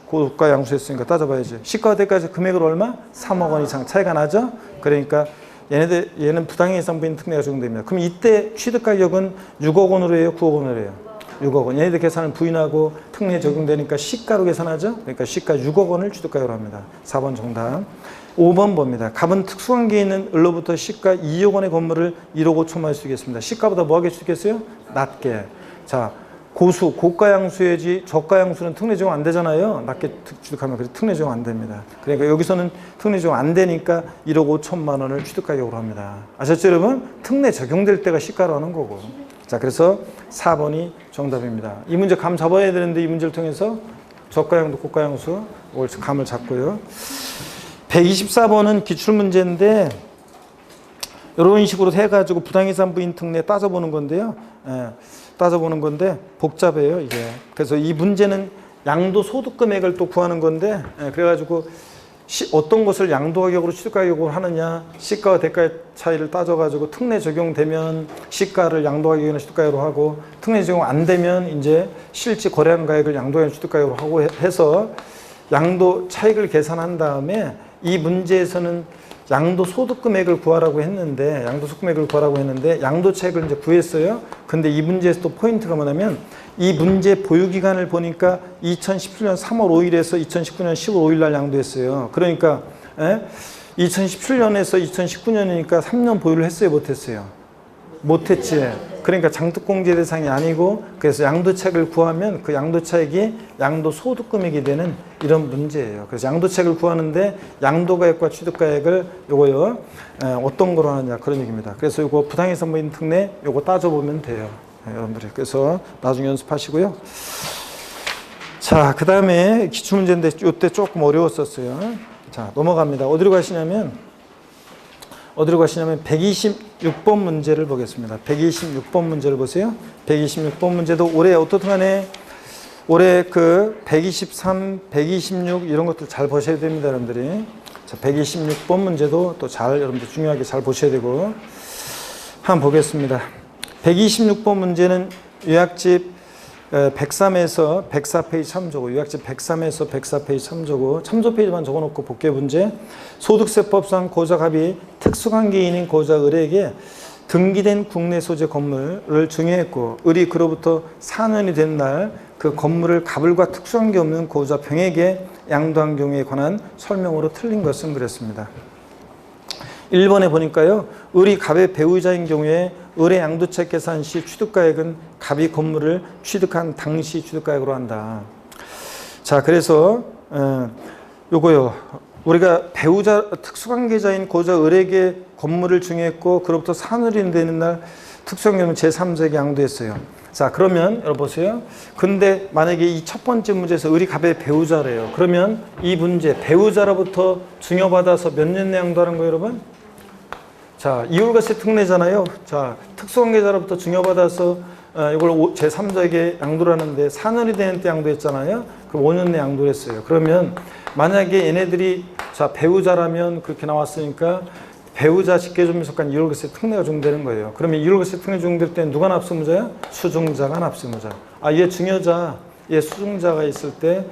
고가 양수했으니까 따져봐야죠. 시가와 대가에서 금액으로 얼마? 3억 원 이상 차이가 나죠? 그러니까 얘는 부당해 이상 부인 특례가 적용됩니다. 그럼 이때 취득 가격은 6억 원으로 해요? 9억 원으로 해요? 6억 원. 얘네들 계산을 부인하고 특례 적용되니까 시가로 계산하죠? 그러니까 시가 6억 원을 취득가격으로 합니다. 4번 정답. 5번 봅니다. 갑은 특수관계에 있는 을로부터 시가 2억 원의 건물을 1억 5천만 원에 취득했습니다. 시가보다 뭐하게 취득했어요? 낮게. 자, 고가 양수해야지 저가 양수는 특례 적용 안 되잖아요. 낮게 취득하면 그래서 특례 적용 안 됩니다. 그러니까 여기서는 특례 적용 안 되니까 1억 5천만 원을 취득가격으로 합니다. 아셨죠, 여러분? 특례 적용될 때가 시가로 하는 거고. 자, 그래서 4번이 정답입니다. 이 문제 감 잡아야 되는데 이 문제를 통해서 저가 양도 고가 양수 감을 잡고요. 124번은 기출문제인데 이런 식으로 해가지고 부당이산 부인 특례 따져보는 건데요. 따져보는 건데 복잡해요, 이게. 그래서 이 문제는 양도소득 금액을 또 구하는 건데 그래가지고 어떤 것을 양도가격으로 취득가격으로 하느냐, 시가와 대가의 차이를 따져가지고 특례 적용되면 시가를 양도가격이나 취득가격으로 하고 특례 적용 안 되면 이제 실제 거래한 가액을 양도가격 취득가격으로 하고 해서 양도 차익을 계산한 다음에 이 문제에서는 양도소득 금액을 구하라고 했는데 양도 차익을 이제 구했어요. 근데 이 문제에서 또 포인트가 뭐냐면 이 문제 보유기간을 보니까 2017년 3월 5일에서 2019년 10월 5일 날 양도했어요. 그러니까 2017년에서 2019년이니까 3년 보유를 했어요, 못했어요? 못했지. 그러니까 장특공제 대상이 아니고 그래서 양도차익을 구하면 그 양도차익이 양도소득금액이 되는 이런 문제예요. 그래서 양도차익을 구하는데 양도가액과 취득가액을 요거요 어떤 거로 하느냐 그런 얘기입니다. 그래서 요거 부당이산 부인 특례 요거 따져보면 돼요, 여러분들이. 그래서 나중에 연습하시고요. 자, 그 다음에 기출문제인데 요때 조금 어려웠었어요. 자, 넘어갑니다. 어디로 가시냐면 126번 문제를 보겠습니다. 126번 문제를 보세요. 126번 문제도 올해 어떻든 간에 올해 그 123, 126 이런 것들 잘 보셔야 됩니다, 여러분들이. 자, 126번 문제도 또 잘 여러분들 중요하게 잘 보셔야 되고 한번 보겠습니다. 126번 문제는 요약집 103에서 104페이지 참조고 요약집 103에서 104페이지 참조고 참조 페이지만 적어놓고 복귀 문제 소득세법상 고자갑이 특수관계인인 고자을에게 등기된 국내 소재 건물을 증여했고 을이 그로부터 4년이 된 날 그 건물을 갑을과 특수관계 없는 고자병에게 양도한 경우에 관한 설명으로 틀린 것은 그랬습니다. 1번에 보니까요. 을이 갑의 배우자인 경우에 을의 양도차익 계산 시 취득가액은 갑이 건물을 취득한 당시 취득가액으로 한다. 자, 그래서 요거요. 우리가 배우자 특수관계자인 고자 을에게 건물을 증여했고 그로부터 4년이 되는 날 특수관계는 제3자에게 양도했어요. 자, 그러면 여러분 보세요. 근데 만약에 이 첫 번째 문제에서 을이 갑의 배우자래요. 그러면 이 문제 배우자로부터 증여받아서 몇 년 내 양도하는 거예요, 여러분? 자, 이율과세 특례잖아요. 자, 특수관계자로부터 증여받아서 이걸 제3자에게 양도를 하는데 4년이 되는 때 양도했잖아요. 그럼 5년 내 양도를 했어요. 그러면 만약에 얘네들이 자 배우자라면 그렇게 나왔으니까 배우자 직계존미속한 이율과세 특례가 적용되는 거예요. 그러면 이율과세 특례 적용될 때는 누가 납세무자야? 수증자가 납세무자. 아, 얘 증여자, 얘 수증자가 있을 때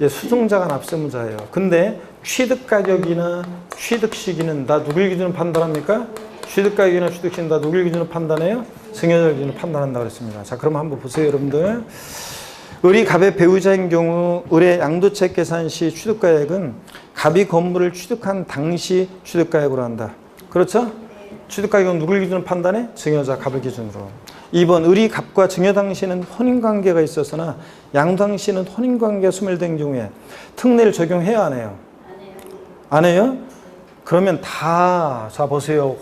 얘 수증자가 납세무자예요. 근데 취득가격이나 취득시기는 다 누굴 기준으로 판단합니까? 취득가격이나 취득시기는 다 누굴 기준으로 판단해요? 증여자를 기준으로 판단한다고 그랬습니다. 자, 그럼 한번 보세요, 여러분들. 을이 갑의 배우자인 경우 을의 양도책 계산 시 취득가액은 갑이 건물을 취득한 당시 취득가액으로 한다. 그렇죠? 취득가격은 누굴 기준으로 판단해? 증여자 갑을 기준으로. 2번 을이 갑과 증여 당시에는 혼인관계가 있었으나 양도 당시에는 혼인관계가 소멸된 경우에 특례를 적용해야 안 해요? 안 해요? 그러면 다, 자 보세요.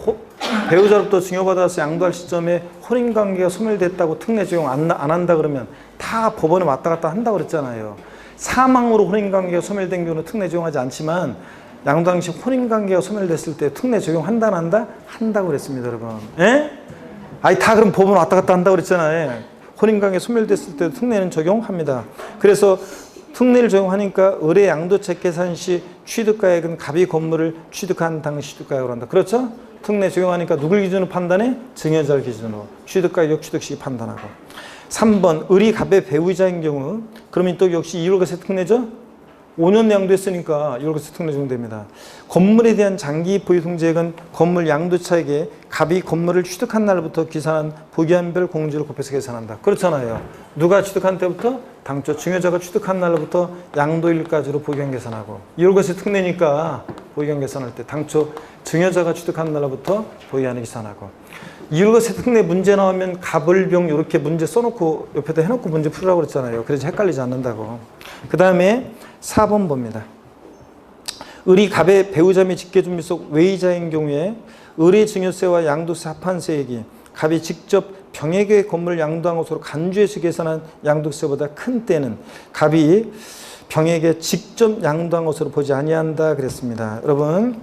배우자로부터 증여받아서 양도할 시점에 혼인관계가 소멸됐다고 특례 적용 안 한다 그러면 다 법원에 왔다 갔다 한다고 그랬잖아요. 사망으로 혼인관계가 소멸된 경우는 특례 적용하지 않지만 양도 당시 혼인관계가 소멸됐을 때 특례 적용한다 안 한다? 한다고 그랬습니다, 여러분. 예? 아니 다 그럼 법원 왔다 갔다 한다고 그랬잖아요. 혼인관계 소멸됐을 때도 특례는 적용합니다. 그래서 특례를 적용하니까 을의 양도책 계산 시 취득가액은 갑이 건물을 취득한 당시 취득가액으로 한다. 그렇죠? 특례 적용하니까 누굴 기준으로 판단해? 증여자를 기준으로. 취득가격, 취득시기 판단하고. 3번 을이 갑의 배우자인 경우 그러면 또 역시 이율과세 특례죠? 5년 양도했으니까 이율과세 특례 적용됩니다. 건물에 대한 장기 보유승제액은 건물 양도차액에 갑이 건물을 취득한 날부터 기산한 보기한별 공제를 곱해서 계산한다. 그렇잖아요. 누가 취득한 때부터? 당초 증여자가 취득한 날부터 양도일까지로 보기한 계산하고 이율과세 특례니까 보기한 계산할 때 당초 증여자가 취득한 날부터 보기한을 계산하고 이율과세 특례 문제 나오면 갑을병 이렇게 문제 써놓고 옆에다 해놓고 문제 풀으라고 그랬잖아요. 그래서 헷갈리지 않는다고. 그 다음에 4번 봅니다. 을이 갑의 배우자 및 직계준비 속 외의자인 경우에 을의 증여세와 양도세 합한세액이 갑이 직접 병에게 건물을 양도한 것으로 간주해서 계산한 양도세보다 큰 때는 갑이 병에게 직접 양도한 것으로 보지 아니한다 그랬습니다. 여러분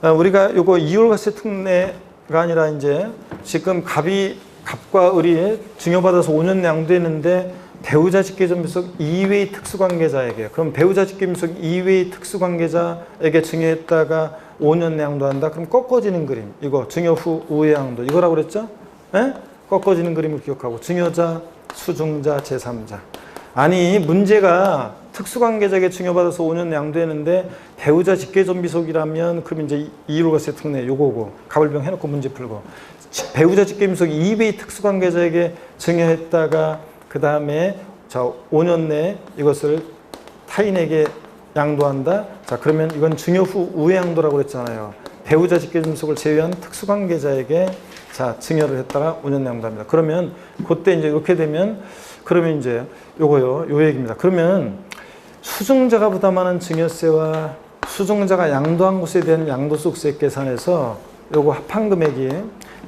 우리가 요거 이율과세 특례가 아니라 이제 지금 갑과 을이 증여받아서 5년 양도했는데 배우자 직계존비속 이외의 특수관계자에게 그럼 배우자 직계존비속 이외의 특수관계자에게 증여했다가 5년 양도한다. 그럼 꺾어지는 그림 이거 증여 후 우회 양도 이거라고 그랬죠? 에? 꺾어지는 그림을 기억하고 증여자, 수증자, 제3자 아니 문제가 특수관계자에게 증여받아서 5년 양도했는데 배우자 직계존비속이라면 그럼 이제 이율과세 특례 요거고 갑을병 해놓고 문제 풀고 배우자 직계존비속 이외의 특수관계자에게 증여했다가 그 다음에 자 5년 내에 이것을 타인에게 양도한다. 자 그러면 이건 증여 후 우회 양도라고 그랬잖아요. 배우자 직계존비속을 제외한 특수관계자에게 자 증여를 했다가 5년 양도합니다. 그러면 그때 이제 이렇게 되면 그러면 이제 요거요 요 얘기입니다. 그러면 수증자가 부담하는 증여세와 수증자가 양도한 것에 대한 양도소득세 계산에서 요거 합한 금액이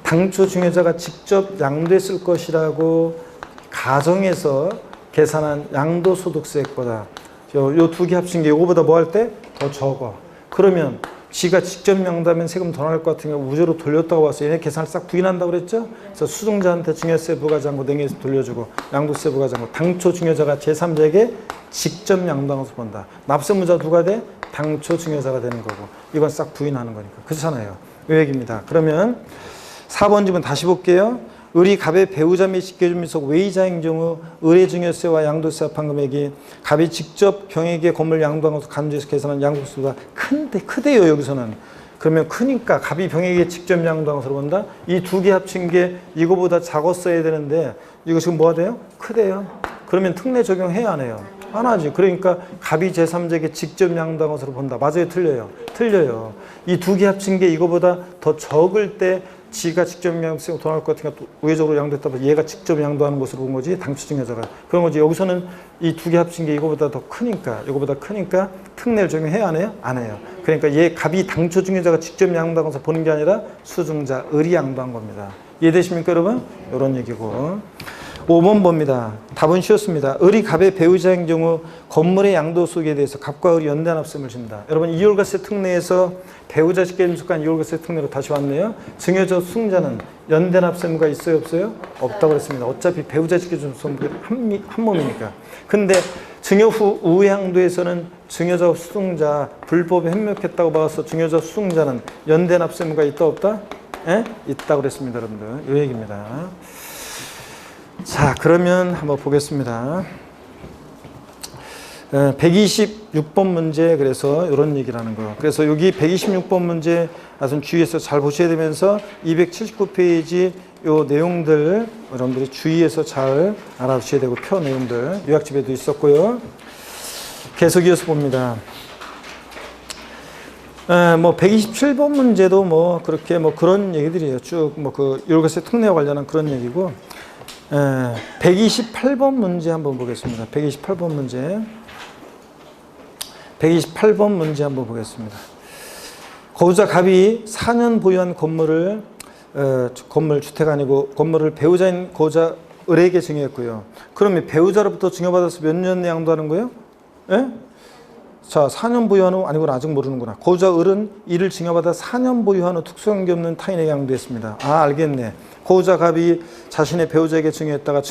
당초 증여자가 직접 양도했을 것이라고 가정에서 계산한 양도소득세액보다 요 두 개 합친 게 요거보다 뭐 할 때 더 적어. 그러면 지가 직접 양도하면 세금 더 나올 것 같으니까 우주로 돌렸다고 봐서 얘네 계산을 싹 부인한다고 그랬죠? 그래서 수증자한테 증여세 부과하지 않고 냉해서 돌려주고 양도세 부과하지 않고 당초 증여자가 제3자에게 직접 양도한 것을 본다. 납세무자 누가 돼? 당초 증여자가 되는 거고 이건 싹 부인하는 거니까. 그렇잖아요. 이 얘기입니다. 그러면 4번 질문 다시 볼게요. 을이 갑의 배우자 및 직계존비 속 외의자인 경우 을의 증여세와 양도세 합한 금액이 갑이 직접 병에게 건물 양도한 것으로 간주해서 계산한 양도세보다 크대요 여기서는. 그러면 크니까 갑이 병에게 직접 양도한 것으로 본다. 이 두 개 합친 게 이거보다 작았어야 되는데 이거 지금 뭐가 돼요? 크대요. 그러면 특례 적용해야 안 해요? 안 하지. 그러니까 갑이 제3자에게 직접 양도한 것으로 본다. 맞아요? 틀려요? 틀려요. 이 두 개 합친 게 이거보다 더 적을 때 지가 직접 양도세가 더 나올 것 같으니까 또 우회적으로 양도했다 보면 얘가 직접 양도하는 것으로 본 거지 당초 증여자가 그런 거지. 여기서는 이 두 개 합친 게 이거보다 더 크니까 이거보다 크니까 특례를 적용해야 안 해요? 안 해요. 그러니까 얘 갑이 당초 증여자가 직접 양도한 것을 보는 게 아니라 수증자 을이 양도한 겁니다. 이해되십니까 여러분? 이런 얘기고 5번 봅니다. 답은 쉬웠습니다. 을이 갑의 배우자인 경우 건물의 양도소득에 대해서 갑과 을이 연대한 합세금을 진다. 여러분 이율과세 특례에서 배우자 직계존비속간 이율과세 특례로 다시 왔네요. 증여자 수증자는 연대한 합세금가 있어요 없어요? 없다고 그랬습니다. 어차피 배우자 직계존비속은 한 몸이니까. 근데 증여 후 우회 양도에서는 증여자 수증자 불법에 협력했다고 봐서 증여자 수증자는 연대한 합세금가 있다 없다? 예? 있다고 그랬습니다 여러분들. 이 얘기입니다. 자 그러면 한번 보겠습니다. 126번 문제 그래서 이런 얘기를 하는 거예요. 그래서 여기 126번 문제 아주 주의해서 잘 보셔야 되면서 279페이지 요 내용들 여러분들이 주의해서 잘 알아두셔야 되고 표 내용들 요약집에도 있었고요. 계속 이어서 봅니다. 뭐 127번 문제도 뭐 그렇게 뭐 그런 얘기들이에요. 쭉 뭐 그 요것의 특례와 관련한 그런 얘기고 128번 문제 한번 보겠습니다. 128번 문제. 128번 문제 한번 보겠습니다. 고자 갑이 4년 보유한 건물을 건물 주택 아니고 건물을 배우자인 고자 을에게 증여했고요. 그러면 배우자로부터 증여받아서 몇 년 양도하는 거예요? 예? 자, 4년 보유한 후 아니구나 아직 모르는구나. 고자 을은 이를 증여받아 4년 보유한 후 특수관계 없는 타인에게 양도했습니다. 아 알겠네. 고자 갑이 자신의 배우자에게 증여했다가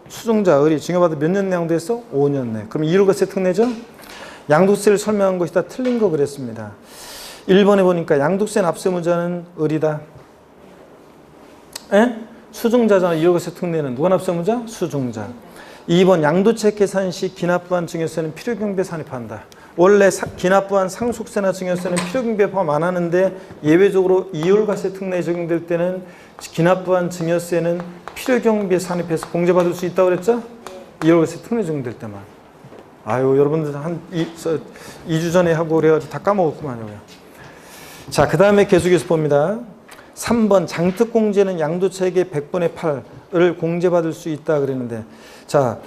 수증자 을이 증여받아 몇 년 양도했어? 5년 내. 그럼 이율과세 특례죠? 양도세를 설명한 것이 다 틀린 거 그랬습니다. 1번에 보니까 양도세 납세무자는 을이다. 에? 수증자잖아. 이율과세 특례는 누가 납세무자? 수증자. 2번 양도책 계산 시 기납부한 증여세는 필요경비에 산입한다. 원래 기납부한 상속세나 증여세는 필요경비에 포함 안 하는데 예외적으로 이율과세 특례에 적용될 때는 기납부한 증여세는 필요경비에 산입해서 공제받을 수 있다고 그랬죠? 이율과세 특례 적용될 때만. 아유 여러분들 한 2주 전에 하고 그래가지고 다 까먹었구만요. 자, 그 다음에 계속해서 봅니다. 3번 장특공제는 양도차익의 100분의 8을 공제받을 수 있다 그랬는데, 자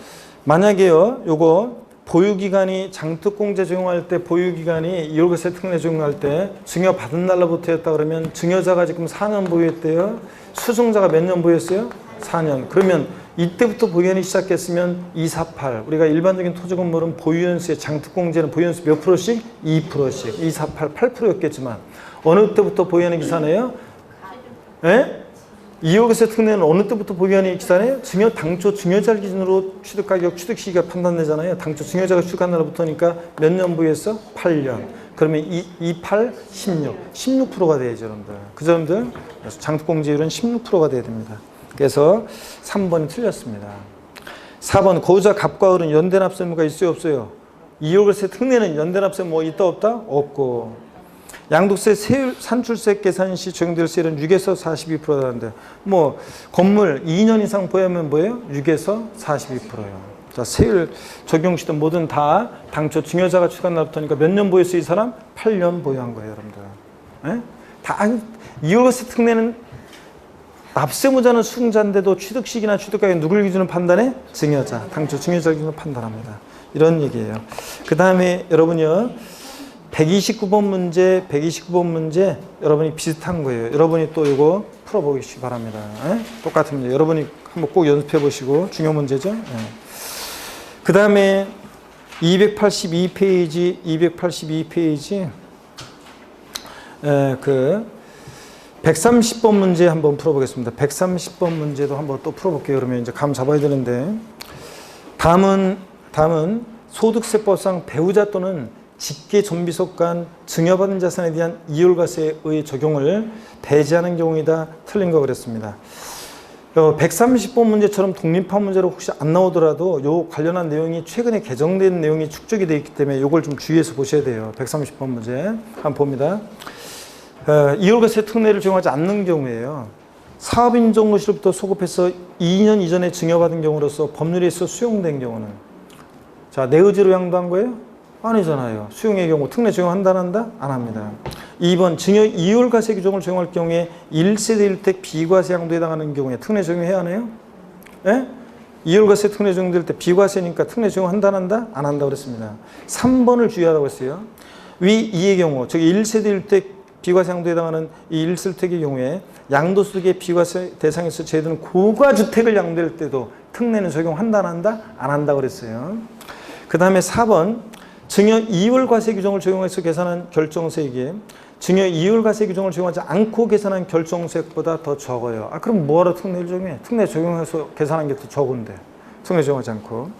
만약에요 요거 보유기간이 장특공제 적용할 때 보유기간이 이율과세 특례 적용할 때 증여받은 날로부터였다 그러면 증여자가 지금 4년 보유했대요. 수증자가 몇 년 보유했어요? 4년. 그러면 이때부터 보유연이 시작했으면 248. 우리가 일반적인 토지건물은 보유연수의 장특공제는 보유연수 몇 프로씩? 2%씩. 248, 8%였겠지만 어느 때부터 보유연이 기산해요? 예? 이율과세 특례는 어느 때부터 보유연이 기산해요? 당초 증여자 기준으로 취득가격, 취득시기가 판단되잖아요. 당초 증여자가 취득한 날부터니까 몇 년 보유했어? 8년. 그러면 28, 16. 16%가 돼야죠, 여러분들. 그 점들 장특공제율은 16%가 돼야 됩니다. 그래서 3번이 틀렸습니다. 4번 고자 갑과 을은 연대납세 의무가 있어요 없어요? 이율과세 특례는 연대납세 뭐 있다 없다? 없고. 양도세 세율 산출세 계산 시 적용될 세율은 6에서 42%라는데 뭐 건물 2년 이상 보유하면 뭐예요? 6에서 42%예요. 자, 세율 적용 시도 뭐든 다 당초 증여자가 취득한 날부터니까 몇 년 보유했어요? 이 사람? 8년 보유한 거예요, 여러분들. 예? 다 이율과세 특례는 납세무자는 수증자인데도 취득시기나 취득가격 누굴 기준으로 판단해? 증여자. 당초 증여자 기준으로 판단합니다. 이런 얘기예요. 그 다음에 여러분이요. 129번 문제 여러분이 비슷한 거예요. 여러분이 또 이거 풀어보시기 바랍니다. 똑같은 문제. 여러분이 한번 꼭 연습해 보시고 중요 문제죠. 그 다음에 282페이지 그 130번 문제 한번 풀어보겠습니다. 130번 문제도 한번 또 풀어볼게요. 그러면 이제 감 잡아야 되는데 다음은 소득세법상 배우자 또는 직계 존비속 간 증여받은 자산에 대한 이율과세의 적용을 배제하는 경우이다. 틀린 거 그랬습니다. 130번 문제처럼 독립한 문제로 혹시 안 나오더라도 요 관련한 내용이 최근에 개정된 내용이 축적이 되어 있기 때문에 요걸 좀 주의해서 보셔야 돼요. 130번 문제 한번 봅니다. 이율과세 특례를 적용하지 않는 경우에요. 사업인정거시로부터 소급해서 2년 이전에 증여받은 경우로서 법률에 있어 수용된 경우는 자, 내 의지로 양도한 거예요? 아니잖아요. 수용의 경우 특례 적용한다 안 한다? 안 합니다. 2번 증여 이율과세 규정을 적용할 경우에 1세대 1택 비과세 양도에 해당하는 경우에 특례 적용해야 하나요? 예? 이율과세 특례 적용될 때 비과세니까 특례 적용한다 안 한다? 안 한다고 그랬습니다. 3번을 주의하라고 했어요. 위 2의 경우 즉 1세대 1택 비과세 양도에 해당하는 이 1세택의 경우에 양도소득의 비과세 대상에서 제외되는 고가주택을 양도할 때도 특례는 적용한다 안 한다? 안 한다고 그랬어요. 그 다음에 4번 증여 이율과세 규정을 적용해서 계산한 결정세액이 증여 이율과세 규정을 적용하지 않고 계산한 결정세액보다 더 적어요. 아 그럼 뭐하러 특례를 적용해? 특례 적용해서 계산한 게 더 적은데 특례 적용하지 않고.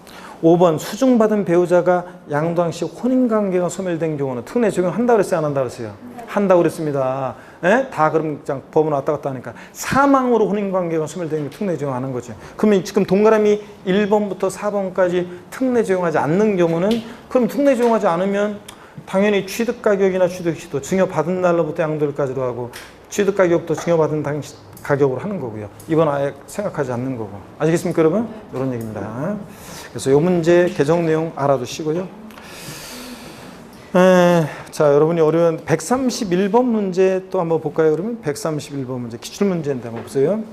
5번 수중받은 배우자가 양도한 시 혼인관계가 소멸된 경우는 특례 적용한다고 그랬어요? 안 한다고 그랬어요? 한다고 그랬습니다. 예? 다 그럼 법은 왔다 갔다 하니까 사망으로 혼인관계가 소멸된 게 특례 적용하는 거죠. 그러면 지금 동그라미 1번부터 4번까지 특례 적용하지 않는 경우는 그럼 특례 적용하지 않으면 당연히 취득가격이나 취득시도 증여받은 날로부터 양도일까지도 하고 취득가격도 증여받은 당시 가격으로 하는 거고요. 이건 아예 생각하지 않는 거고. 아시겠습니까, 여러분? 이런 얘기입니다. 그래서 이 문제 개정 내용 알아두시고요. 자, 여러분이 어려운 131번 문제 또 한번 볼까요, 그러면? 131번 문제 기출문제인데 한번 보세요.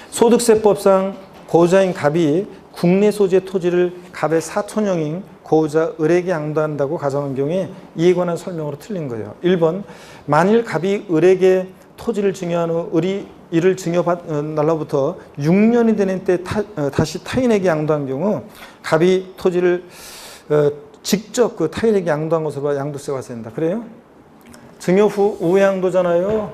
소득세법상 고자인 갑이 국내 소재 토지를 갑의 사촌형인 고자 을에게 양도한다고 가정한 경우에 이에 관한 설명으로 틀린 거예요. 1번 만일 갑이 을에게 토지를 증여한 후 을이 이를 증여받은 날로부터 6년이 되는 때 다시 타인에게 양도한 경우 갑이 토지를 직접 그 타인에게 양도한 것으로 봐 양도세가 발생된다. 그래요? 증여 후 우양도잖아요.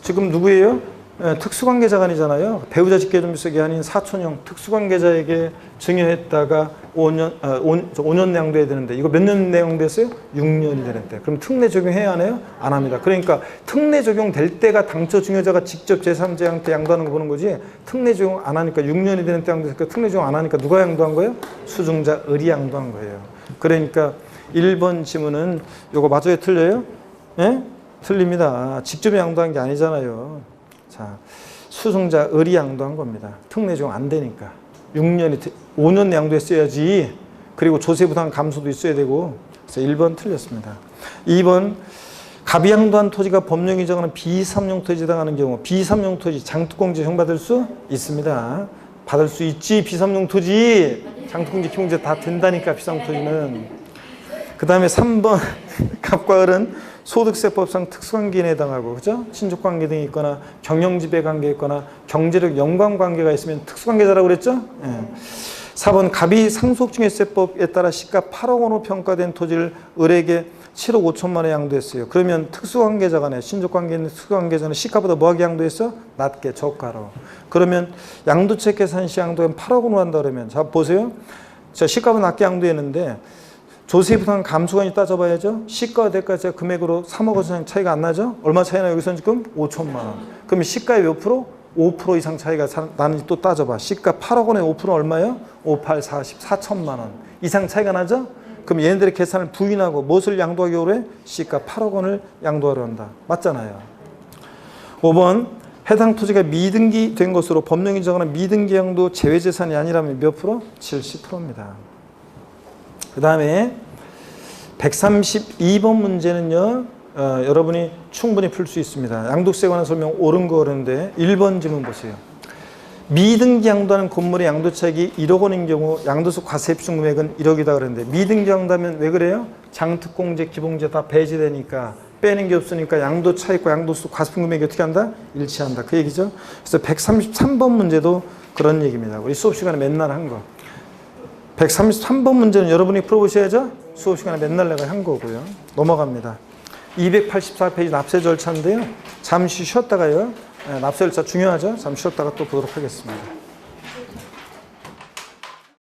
지금 누구예요? 특수관계자가 아니잖아요. 배우자 직계존비속이 아닌 사촌형 특수관계자에게 증여했다가 5년 양도해야 되는데 이거 몇 년 양도했어요? 6년이 되는데 그럼 특례 적용해야 하나요? 안 합니다. 그러니까 특례 적용될 때가 당초 증여자가 직접 제3자한테 양도하는 거 보는 거지 특례 적용 안 하니까 6년이 되는 때 양도했으니까 특례 적용 안 하니까 누가 양도한 거예요? 수증자 을이 양도한 거예요. 그러니까 1번 지문은 이거 맞아요? 틀려요? 예? 틀립니다. 직접 양도한 게 아니잖아요. 자, 수증자 을이 양도한 겁니다. 특례 적용 안 되니까. 5년 양도했어야지. 그리고 조세부담 감소도 있어야 되고. 그래서 1번 틀렸습니다. 2번 갑이 양도한 토지가 법령 이정하는 비삼용 토지에 해당하는 경우 비삼용 토지 장특공제 적용받을 수 있습니다. 받을 수 있지. 비삼용 토지 장특공제 기본제 다 된다니까 비삼용 토지는. 그 다음에 3번 갑과 을은 소득세법상 특수관계에 해당하고 그죠? 친족관계 등이 있거나 경영지배관계가 있거나 경제력 연관관계가 있으면 특수관계자라고 그랬죠? 예. 4번 갑이 상속증여세법에 따라 시가 8억 원으로 평가된 토지를 을에게 7억 5천만 원에 양도했어요. 그러면 특수관계자간에 신족관계 있는 특수관계자는 시가보다 뭐하게 양도했어? 낮게 저가로. 그러면 양도책 계산 시 양도는 8억 원으로 한다 그러면 자 보세요. 자 시가보다 낮게 양도했는데 조세부담 감소관이 따져봐야죠. 시가와 대가세 금액으로 3억 원 차이가 안 나죠? 얼마 차이 나요? 여기서는 지금 5천만 원. 그러면 시가의 몇 프로? 5% 이상 차이가 나는지 또 따져봐. 시가 8억 원에 5% 얼마예요? 5, 8, 40, 4천만 원 이상 차이가 나죠? 그럼 얘네들의 계산을 부인하고 무엇을 양도하기로 해? 시가 8억 원을 양도하려 한다. 맞잖아요. 5번 해당 토지가 미등기 된 것으로 법령이 정하는 미등기 양도 제외재산이 아니라면 몇 프로? 70%입니다. 그 다음에 132번 문제는요. 여러분이 충분히 풀 수 있습니다. 양도세에 관한 설명 옳은 거 어려운데 1번 질문 보세요. 미등기 양도하는 건물의 양도차익이 1억 원인 경우 양도세 과세 입증 금액은 1억이다 그랬는데 미등기 양도하면 왜 그래요? 장특공제, 기본제 다 배제되니까 빼는 게 없으니까 양도차익과 양도세 과세 금액이 어떻게 한다? 일치한다. 그 얘기죠. 그래서 133번 문제도 그런 얘기입니다. 우리 수업 시간에 맨날 한 거. 133번 문제는 여러분이 풀어보셔야죠. 수업 시간에 맨날 내가 한 거고요. 넘어갑니다. 284페이지 납세 절차인데요. 잠시 쉬었다가요. 납세 절차 중요하죠. 잠시 쉬었다가 또 보도록 하겠습니다.